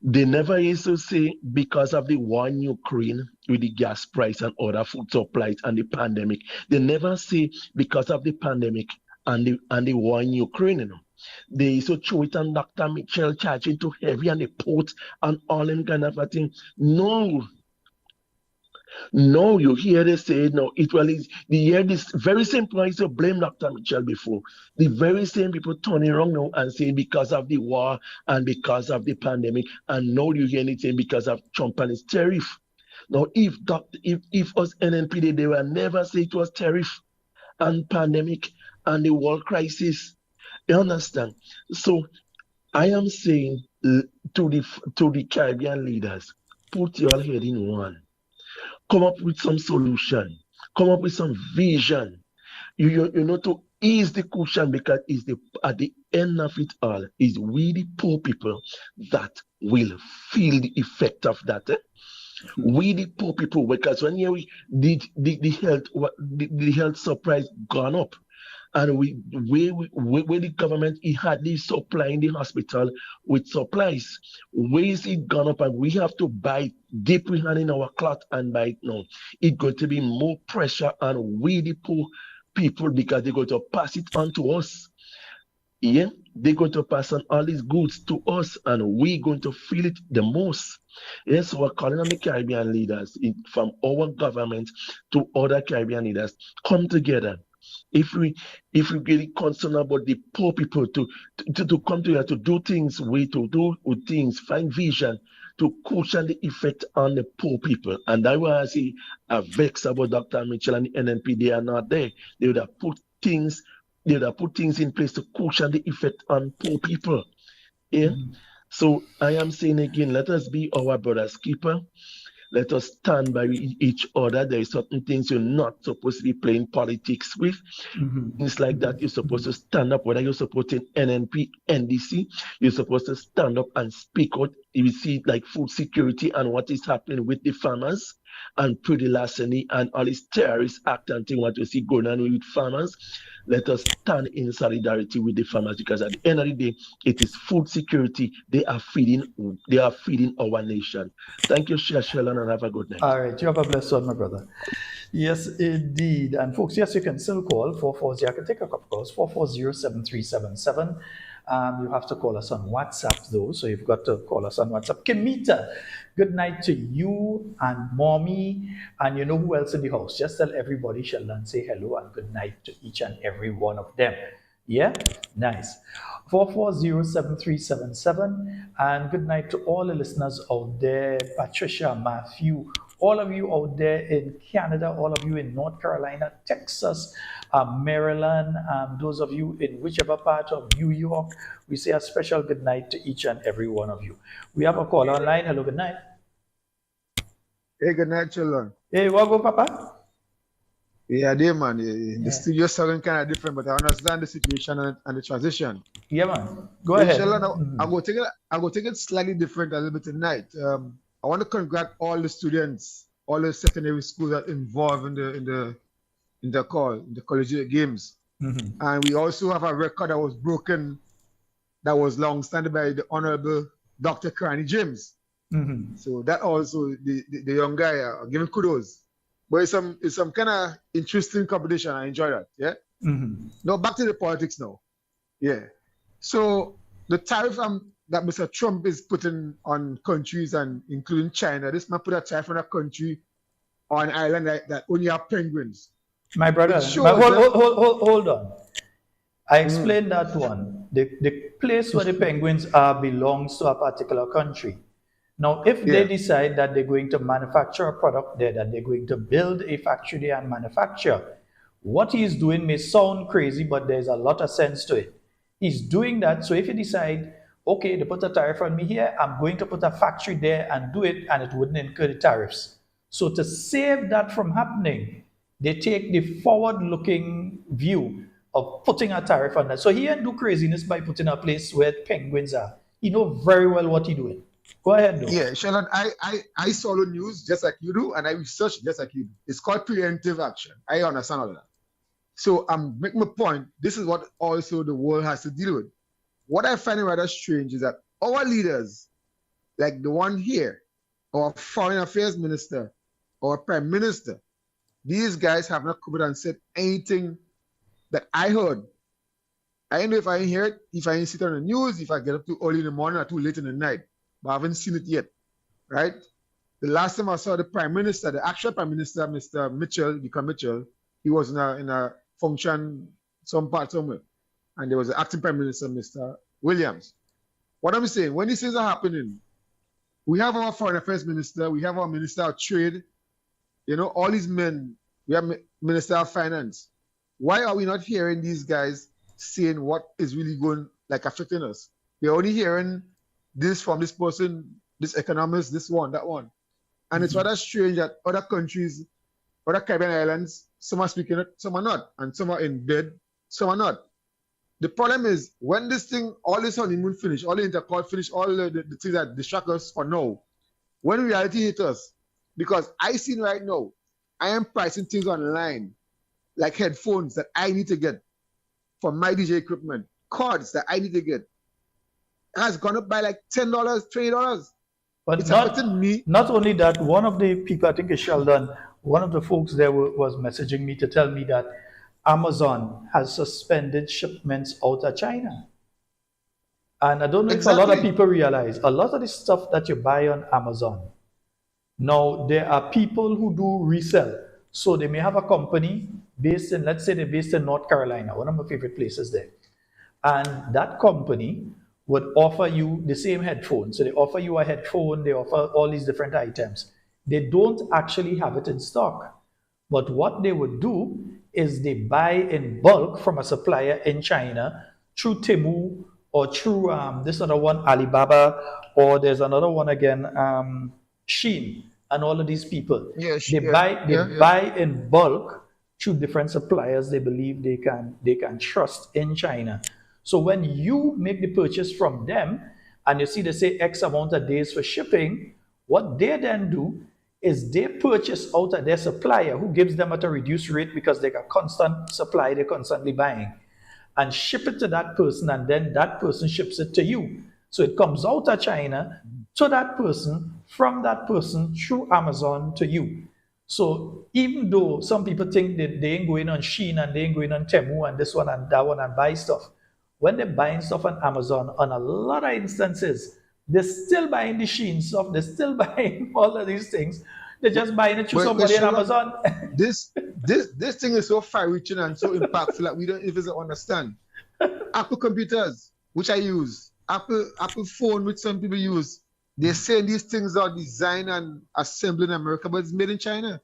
they never used to say because of the war in Ukraine with the gas price and other food supplies and the pandemic. They never say because of the pandemic and the war in Ukraine. You know. They used to throw it on Dr. Mitchell charging too heavy and the port and all them kind of a thing. No, you hear they say no. It well is the year this very same place to blame Dr. Mitchell before. The very same people turning around now and saying because of the war and because of the pandemic, and now you hear anything because of Trump and his tariff. Now, if us NNPD, they will never say it was tariff and pandemic and the world crisis. You understand? So I am saying to the Caribbean leaders, put your head in one. Come up with some solution. Come up with some vision. You know, to ease the cushion, because at the end of it all, is we the poor people that will feel the effect of that. We the poor people, because when we did the health supplies gone up, and where the government he had the supply in the hospital with supplies, where is it gone up, and we have to buy deep we hand in our cloth and buy it now. It's going to be more pressure on we the poor people, because they're going to pass it on to us. Yeah, they're going to pass on all these goods to us, and we're going to feel it the most. Yes, we're calling on the Caribbean leaders from our government to other Caribbean leaders, come together. If we get concerned about the poor people to come together to do things, find vision to cushion the effect on the poor people. And that's why I see a vex about Dr. Mitchell and the NNP. They are not there. They would have put things in place to cushion the effect on poor people. Yeah. So I am saying again, let us be our brother's keeper. Let us stand by each other. There are certain things you're not supposed to be playing politics with. Things like that, you're supposed to stand up, whether you're supporting NNP, NDC, you're supposed to stand up and speak out. You see like food security and what is happening with the farmers and pretty larceny and all these terrorist act and thing what you see going on with farmers. Let us stand in solidarity with the farmers, because at the end of the day, it is food security. They are feeding our nation. Thank you, Sheldon, and have a good night. All right, you have a blessed one, my brother. Yes, indeed. And folks, yes, you can still call 440. I can take a couple calls, 440-7377. You have to call us on WhatsApp, though, so you've got to call us on WhatsApp. Kimita, good night to you and Mommy, and you know who else in the house. Just tell everybody, Sheldon, say hello and good night to each and every one of them. Yeah? Nice. 440-7377. And good night to all the listeners out there, Patricia, Matthew, all of you out there in Canada, all of you in North Carolina, Texas, Maryland, those of you in whichever part of New York, we say a special good night to each and every one of you. We have a call online. Hello, good night. Hey, good night, children. Hey, what go, Papa? Yeah, dear man. The studio sounding kind of different, but I understand the situation and the transition. Yeah, man. Go ahead. Children, I'll go take it slightly different a little bit tonight. I want to congratulate all the students, all the secondary schools that involved in the collegiate games. And we also have a record that was broken, that was long standing by the Honorable Dr. Carney James. So that also the young guy, giving kudos. But it's some kind of interesting competition. I enjoy that. Yeah. Now back to the politics now. Yeah. So the tariff that Mr. Trump is putting on countries, and including China, this might put a tariff on a country or an island that only have penguins. My brother, hold on. I explained that one. The place where the penguins are belongs to a particular country. Now, if they decide that they're going to manufacture a product there, that they're going to build a factory there and manufacture, what he's doing may sound crazy, but there's a lot of sense to it. He's doing that, so if you decide, okay, they put a tariff on me here, I'm going to put a factory there and do it, and it wouldn't incur the tariffs. So to save that from happening, they take the forward-looking view of putting a tariff on that. So he ain't do craziness by putting a place where penguins are. He know very well what he's doing. Go ahead, though. Yeah, Sheldon, I saw the news just like you do, and I researched just like you do. It's called preemptive action. I understand all of that. So I'm making a point. This is what also the world has to deal with. What I find rather strange is that our leaders, like the one here, our foreign affairs minister, our prime minister, these guys have not come out and said anything that I heard. I don't know if I hear it, if I see it on the news, if I get up too early in the morning or too late in the night, but I haven't seen it yet, right? The last time I saw the prime minister, the actual prime minister, Mr. Mitchell, Deacon Mitchell, he was in a function some part somewhere, and there was an acting prime minister, Mr. Williams. What I'm saying, when these things are happening, we have our foreign affairs minister, we have our minister of trade, you know, all these men, we have minister of finance. Why are we not hearing these guys saying what is really going, like, affecting us? We're only hearing this from this person, this economist, this one, that one. And it's rather strange that other countries, other Caribbean islands, some are speaking it, some are not. And some are in bed, some are not. The problem is, when this thing, all this honeymoon finish, all the intercourse finish, all the things that distract us for now, when reality hits us, because I seen right now, I am pricing things online, like headphones that I need to get for my DJ equipment, cords that I need to get. It has gone up by like $10, $20. But it's affecting me. Not only that, one of the people, I think it's Sheldon, one of the folks there was messaging me to tell me that Amazon has suspended shipments out of China. And I don't know if a lot of people realize, a lot of the stuff that you buy on Amazon, now there are people who do resell. So they may have a company based in, let's say they're based in North Carolina, one of my favorite places there. And that company would offer you the same headphone. So they offer you a headphone, they offer all these different items. They don't actually have it in stock. But what they would do is they buy in bulk from a supplier in China through Temu or through this other one, Alibaba, or there's another one again, Shein, and all of these people. They buy in bulk through different suppliers they believe they can trust in China. So when you make the purchase from them and you see they say X amount of days for shipping, what they then do is they purchase out of their supplier who gives them at a reduced rate because they got constant supply, they're constantly buying, and ship it to that person, and then that person ships it to you. So it comes out of China to that person, from that person through Amazon to you. So even though some people think that they ain't going on Shein and they ain't going on Temu and this one and that one and buy stuff, when they're buying stuff on Amazon, on a lot of instances, they're still buying the Shein stuff, they're still buying all of these things. They're just buying it through somebody on Amazon. This thing is so far-reaching and so impactful that we don't even understand. Apple computers, which I use, Apple phone, which some people use, they're saying these things are designed and assembled in America, but it's made in China.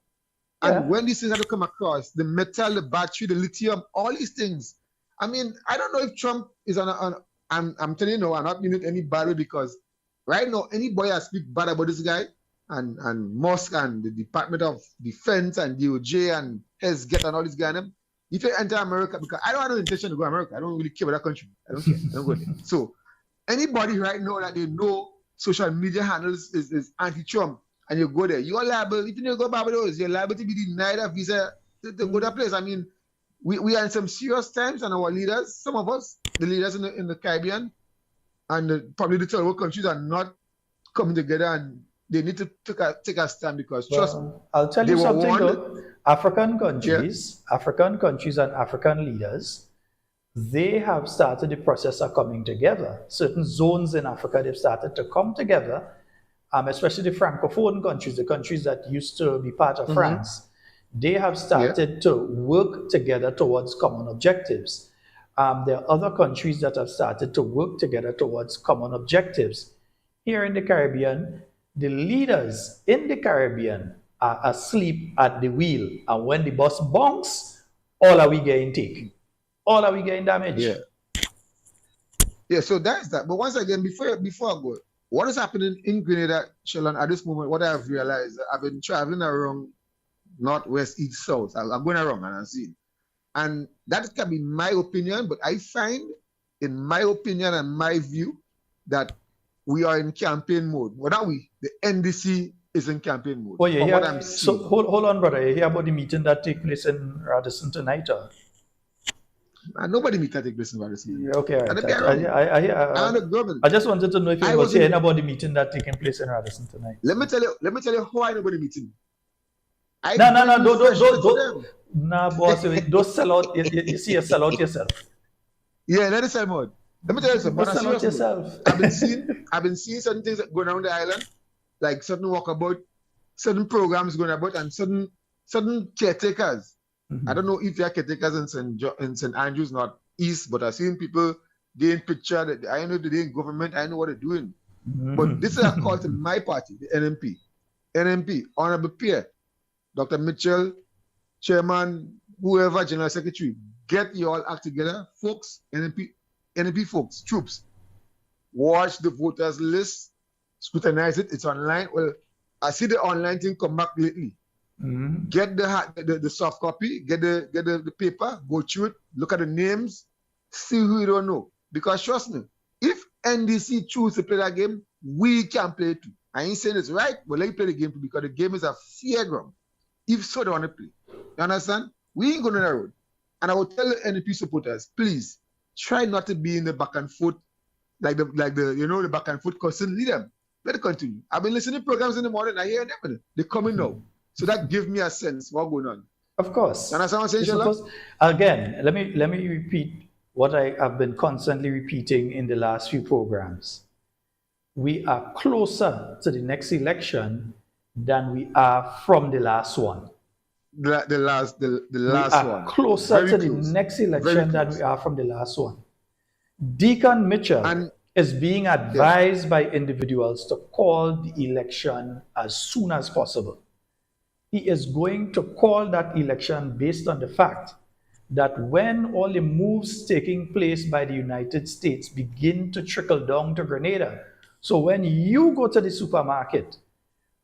And when these things have to come across, the metal, the battery, the lithium, all these things. I mean, I don't know if Trump is I'm telling you, no, I'm not meaning it any bad way, because right now, anybody that speak bad about this guy and Musk and the Department of Defense and DOJ and Hezget and all these guys, if you enter America, because I don't have no intention to go to America. I don't really care about that country. I don't care. I don't go there. So anybody right now that they know social media handles is anti-Trump, and you go there, you're liable. If you don't go to Barbados, you're liable to be denied a visa to go to that place. I mean, we are in some serious times, and our leaders, some of us, the leaders in the Caribbean and probably the third world countries, are not coming together, and they need to take a stand, because trust me, I'll tell you something though. African countries and African leaders, they have started the process of coming together. Certain zones in Africa, they've started to come together, especially the Francophone countries, the countries that used to be part of France. They have started to work together towards common objectives. There are other countries that have started to work together towards common objectives. Here in the Caribbean, the leaders in the Caribbean are asleep at the wheel. And when the bus bonks, all are we getting take? All are we getting damage? Yeah. Yeah, so that's that. But once again, before I go, what is happening in Grenada, Sheldon, at this moment, what I have realized, I've been traveling around northwest, east, south. I'm going around and I'm seeing. And that can be my opinion, but I find, in my opinion and my view, that we are in campaign mode. What are we? The NDC is in campaign mode. Oh, yeah, What I'm so seeing. hold on, brother. You hear about the meeting that take place in Radisson tonight? Or? Nobody meet that take place in Radisson. Yeah, okay, all And right. the I just wanted to know if you I was was in- hearing about the meeting that taking place in Radisson tonight. Let me tell you how I know about the meeting. No, don't. Nah, boss, don't sell out. You see, you sell out yourself. Yeah, let us sell mode. Let me tell you something. Don't sell out yourself. I've been seeing certain things that going around the island, like certain walkabout, certain programs going about, and certain caretakers. I don't know if there are caretakers in St. Andrews, not East, but I've seen people getting picture that I know they're in government, I know what they're doing. But this is a call to my party, the NMP. NMP, Honorable Pierre, Dr. Mitchell, Chairman, whoever, General Secretary, get you all act together, folks, NMP folks, troops. Watch the voters list, scrutinize it, it's online. Well, I see the online thing come back lately. Get the soft copy, get the paper, go through it, look at the names, see who you don't know. Because trust me, if NDC choose to play that game, we can play it too. I ain't saying it's right, but let you play the game too, because the game is a fair ground. If so, they want to play. You understand? We ain't going on that road. And I will tell the NDP supporters, please try not to be in the back and forth, like the the back and forth cussing. Lead them. Let it continue. I've been listening to programs in the morning. I hear them. They're coming now. So that gives me a sense what's going on. Of course. You understand what I'm saying, again, let me repeat what I have been constantly repeating in the last few programs. We are closer to the next election than we are from the last one. The last we are one. Closer Very to close. the next election than we are from the last one. Deacon Mitchell is being advised by individuals to call the election as soon as possible. He is going to call that election based on the fact that when all the moves taking place by the United States begin to trickle down to Grenada, so when you go to the supermarket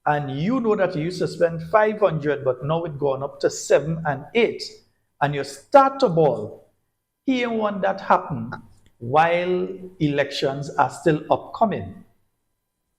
and you know that you used to spend 500, but now it's gone up to 7 and 8, and you start to ball, he don't want that happen while elections are still upcoming.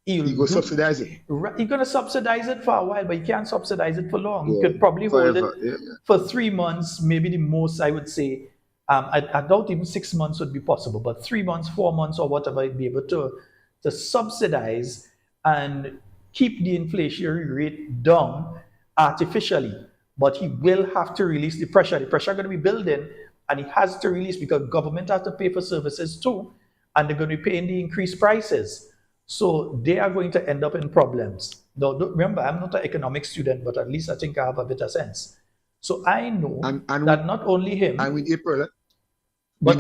He go subsidize it. He's going to subsidize it for a while, but you can't subsidize it for long. Yeah, you could probably hold forever. it for 3 months, maybe the most, I would say. I doubt even 6 months would be possible, but 3 months, 4 months, or whatever, he'd be able to subsidize and keep the inflationary rate down artificially. But he will have to release the pressure. The pressure is going to be building, and he has to release because government has to pay for services too, and they're going to be paying the increased prices. So they are going to end up in problems. Now, remember, I'm not an economic student, but at least I think I have a bit of sense. So I know that not only him. And in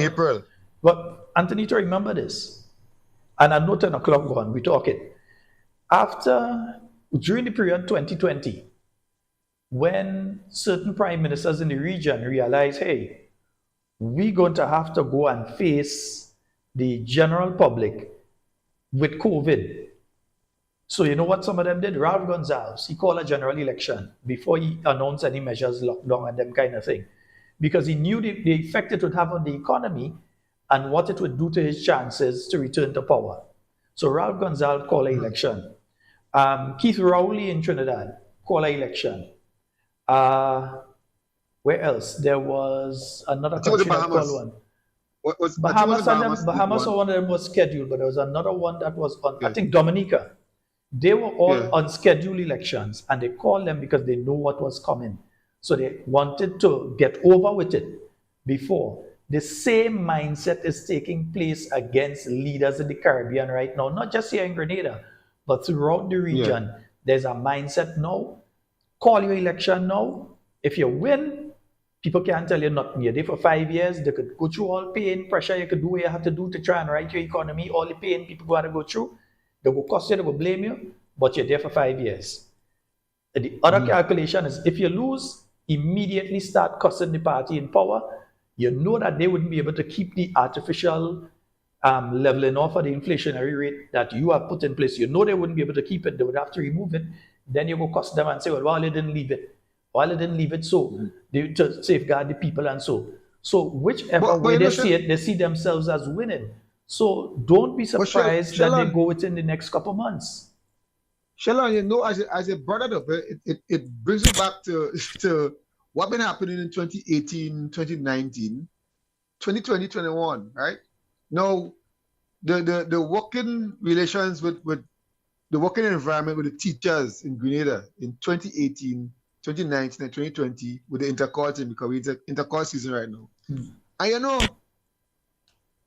April. But Anthony, to remember this, and I know 10 o'clock gone, we talk it. During the period 2020, when certain prime ministers in the region realized, hey, we're going to have to go and face the general public with COVID. So you know what some of them did? Ralph Gonsalves, he called a general election before he announced any measures, lockdown and them kind of thing. Because he knew the effect it would have on the economy and what it would do to his chances to return to power. So Ralph Gonsalves called an election. Keith Rowley in Trinidad called an election. Where else? There was another country that called one. Bahamas or one of them was scheduled, but there was another one that was on, I think Dominica. They were all on scheduled elections, and they called them because they knew what was coming. So they wanted to get over with it before. The same mindset is taking place against leaders in the Caribbean right now, not just here in Grenada, but throughout the region. Yeah. There's a mindset now. Call your election now. If you win, people can't tell you nothing. You're there for 5 years. They could go through all pain, pressure. You could do what you have to do to try and right your economy. All the pain people got to go through. They will cost you, they will blame you. but you're there for 5 years. The other calculation is if you lose, immediately start cussing the party in power. You know that they wouldn't be able to keep the artificial leveling off of the inflationary rate that you have put in place. You know they wouldn't be able to keep it. They would have to remove it. Then you go cuss them and say, well, why they didn't leave it? Why they didn't leave it so to safeguard the people and so. So whichever way they see it, they see themselves as winning. So don't be surprised that they go within the next couple months. Sheldon, you know, as a brother, it brings you back to what been happening in 2018, 2019, 2020, 21, right? Now, the working relations with the working environment with the teachers in Grenada in 2018, 2019, and 2020 with the intercall team, because it's an intercall season right now. And you know,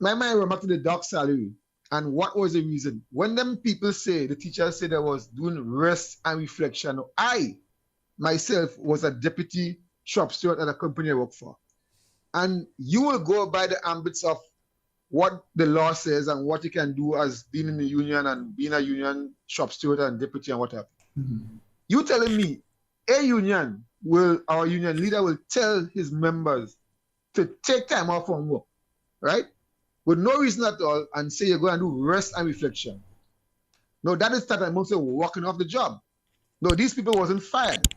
my mind went back to the dark salary. And what was the reason? When them people say, the teachers say they was doing rest and reflection, I, myself, was a deputy shop steward at a company I work for. And you will go by the ambits of what the law says and what you can do as being in the union and being a union shop steward and deputy and whatever. You telling me our union leader will tell his members to take time off from work, right? With no reason at all, and say you're going to do rest and reflection. No, that is that amongst them walking off the job. No, these people wasn't fired.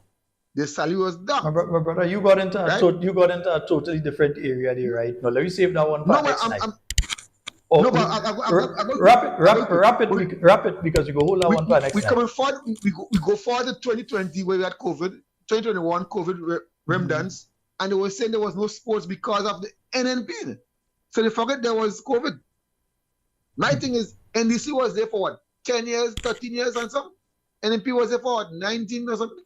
Their salary was down. My brother, you got into a totally different area there, right? No, let me save that one for next night. Wrap it because you go hold that one for next night. We go forward to 2020 where we had COVID, 2021 COVID remnants, and they were saying there was no sports because of the NNP. So they forget there was COVID. My thing is, NDC was there for what, 10 years, 13 years and something? NNP was there for what, 19 or something?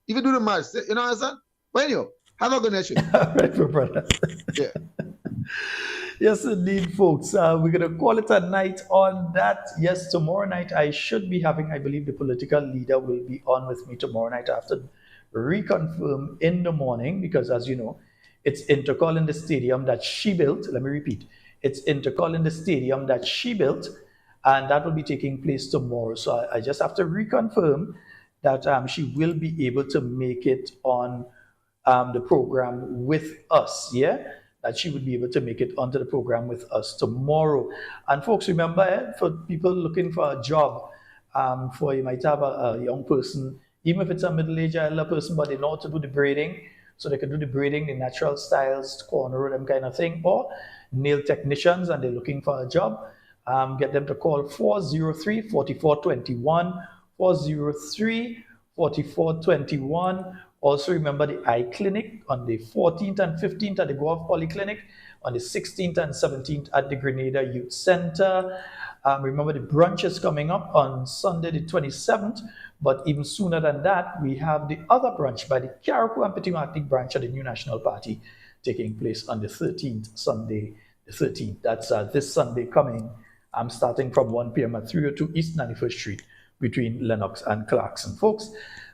If you do the math, you know what I'm saying? Well, you have a good night. All right, my brother. Yeah. Yes, indeed, folks. We're going to call it a night on that. Yes, tomorrow night I should be having, I believe the political leader will be on with me tomorrow night after reconfirm in the morning, because as you know, it's Intercall in the stadium that she built. Let me repeat. It's Intercall in the stadium that she built, and that will be taking place tomorrow. So I just have to reconfirm that she will be able to make it on the program with us. Yeah, that she would be able to make it onto the program with us tomorrow. And folks, remember, for people looking for a job, for you might have a young person, even if it's a middle-aged elder person, but they know how to do the braiding. So they can do the braiding, the natural styles, corner, them kind of thing, or nail technicians, and they're looking for a job. Get them to call 403-4421, 403-4421. Also remember the eye clinic on the 14th and 15th at the Gulf Polyclinic, on the 16th and 17th at the Grenada Youth Center. Remember the brunch is coming up on Sunday the 27th. But even sooner than that, we have the other brunch by the Carriacou and Petit Martinique branch of the New National Party taking place on the 13th, Sunday the 13th. That's this Sunday coming. I'm starting from 1 p.m. at 302 East 91st Street between Lennox and Clarkson. Folks,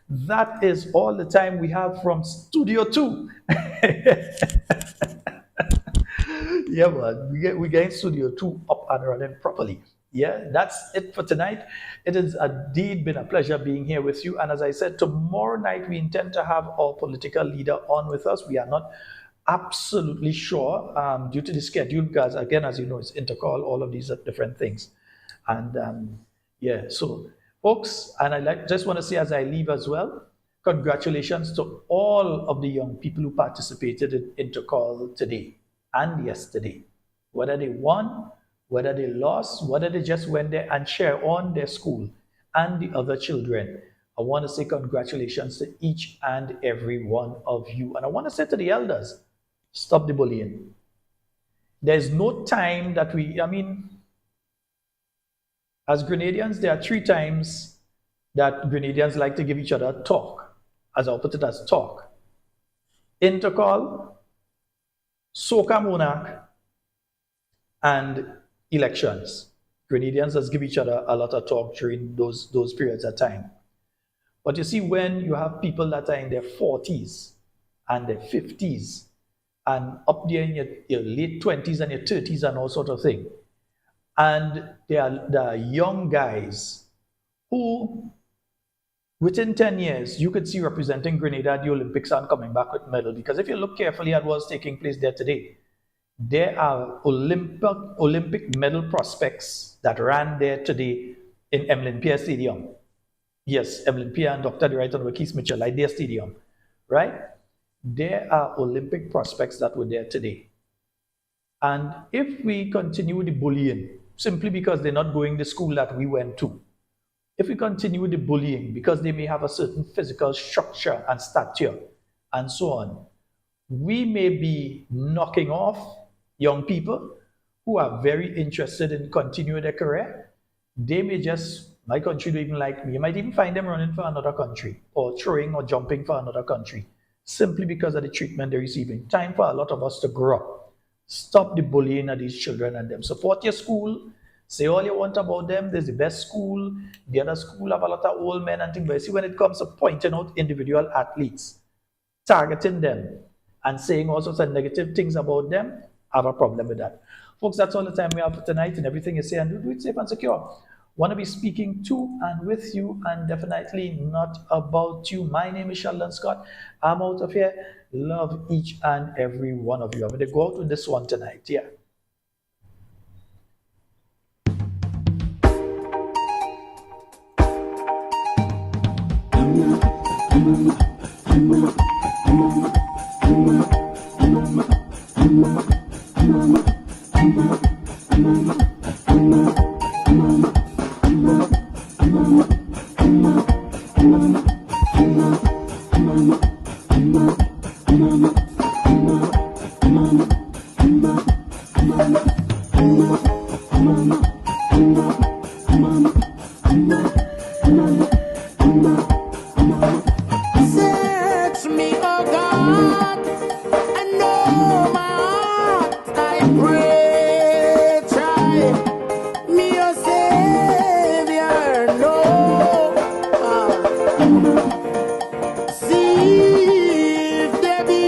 that is all the time we have from Studio 2. Yeah, man, we get Studio 2 up and running properly. Yeah, that's it for tonight. It has indeed been a pleasure being here with you. And as I said, tomorrow night we intend to have our political leader on with us. We are not absolutely sure due to the schedule, because again, as you know, it's intercall, all of these are different things. And yeah, so folks, and just want to say as I leave as well, congratulations to all of the young people who participated in intercall today and yesterday, whether they won, whether they lost, whether they just went there and share on their school and the other children. I want to say congratulations to each and every one of you. And I want to say to the elders, stop the bullying. There's no time that as Grenadians, there are 3 times that Grenadians like to give each other a talk, as I'll put it as talk. Intercall, Soca Monarch, and elections. Grenadians just give each other a lot of talk during those periods of time. But you see, when you have people that are in their 40s and their 50s and up there in your late 20s and your 30s and all sort of thing, and there are young guys who within 10 years, you could see representing Grenada at the Olympics and coming back with medal. Because if you look carefully at what's taking place there today, there are Olympic medal prospects that ran there today in Olympia Stadium. Yes, Olympia and Dr. Right on Keith Mitchell, like their stadium, right? There are Olympic prospects that were there today. And if we continue the bullying, simply because they're not going to school that we went to, if we continue the bullying because they may have a certain physical structure and stature and so on, we may be knocking off young people who are very interested in continuing their career. They may just, my country don't even like me. You might even find them running for another country or throwing or jumping for another country simply because of the treatment they're receiving. Time for a lot of us to grow up. Stop the bullying of these children and them. Support your school. Say all you want about them. There's the best school. The other school have a lot of old men and things. But see, when it comes to pointing out individual athletes, targeting them, and saying all sorts of negative things about them, I have a problem with that. Folks, that's all the time we have for tonight, and everything you say and do it safe and secure. Want to be speaking to and with you, and definitely not about you. My name is Sheldon Scott. I'm out of here. Love each and every one of you. I'm going to go out with this one tonight. Yeah. Search me, oh God, I know my heart, I pray, try me, oh Savior, no. See if there be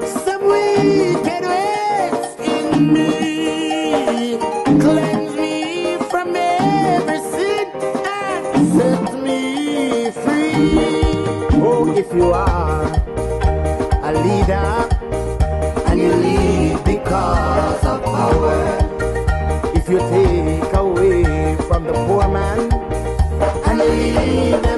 some wicked ways in me, cleanse me from every sin and set me free. Oh, if you are a leader and you lead because of power, if you take away from the poor man and you lead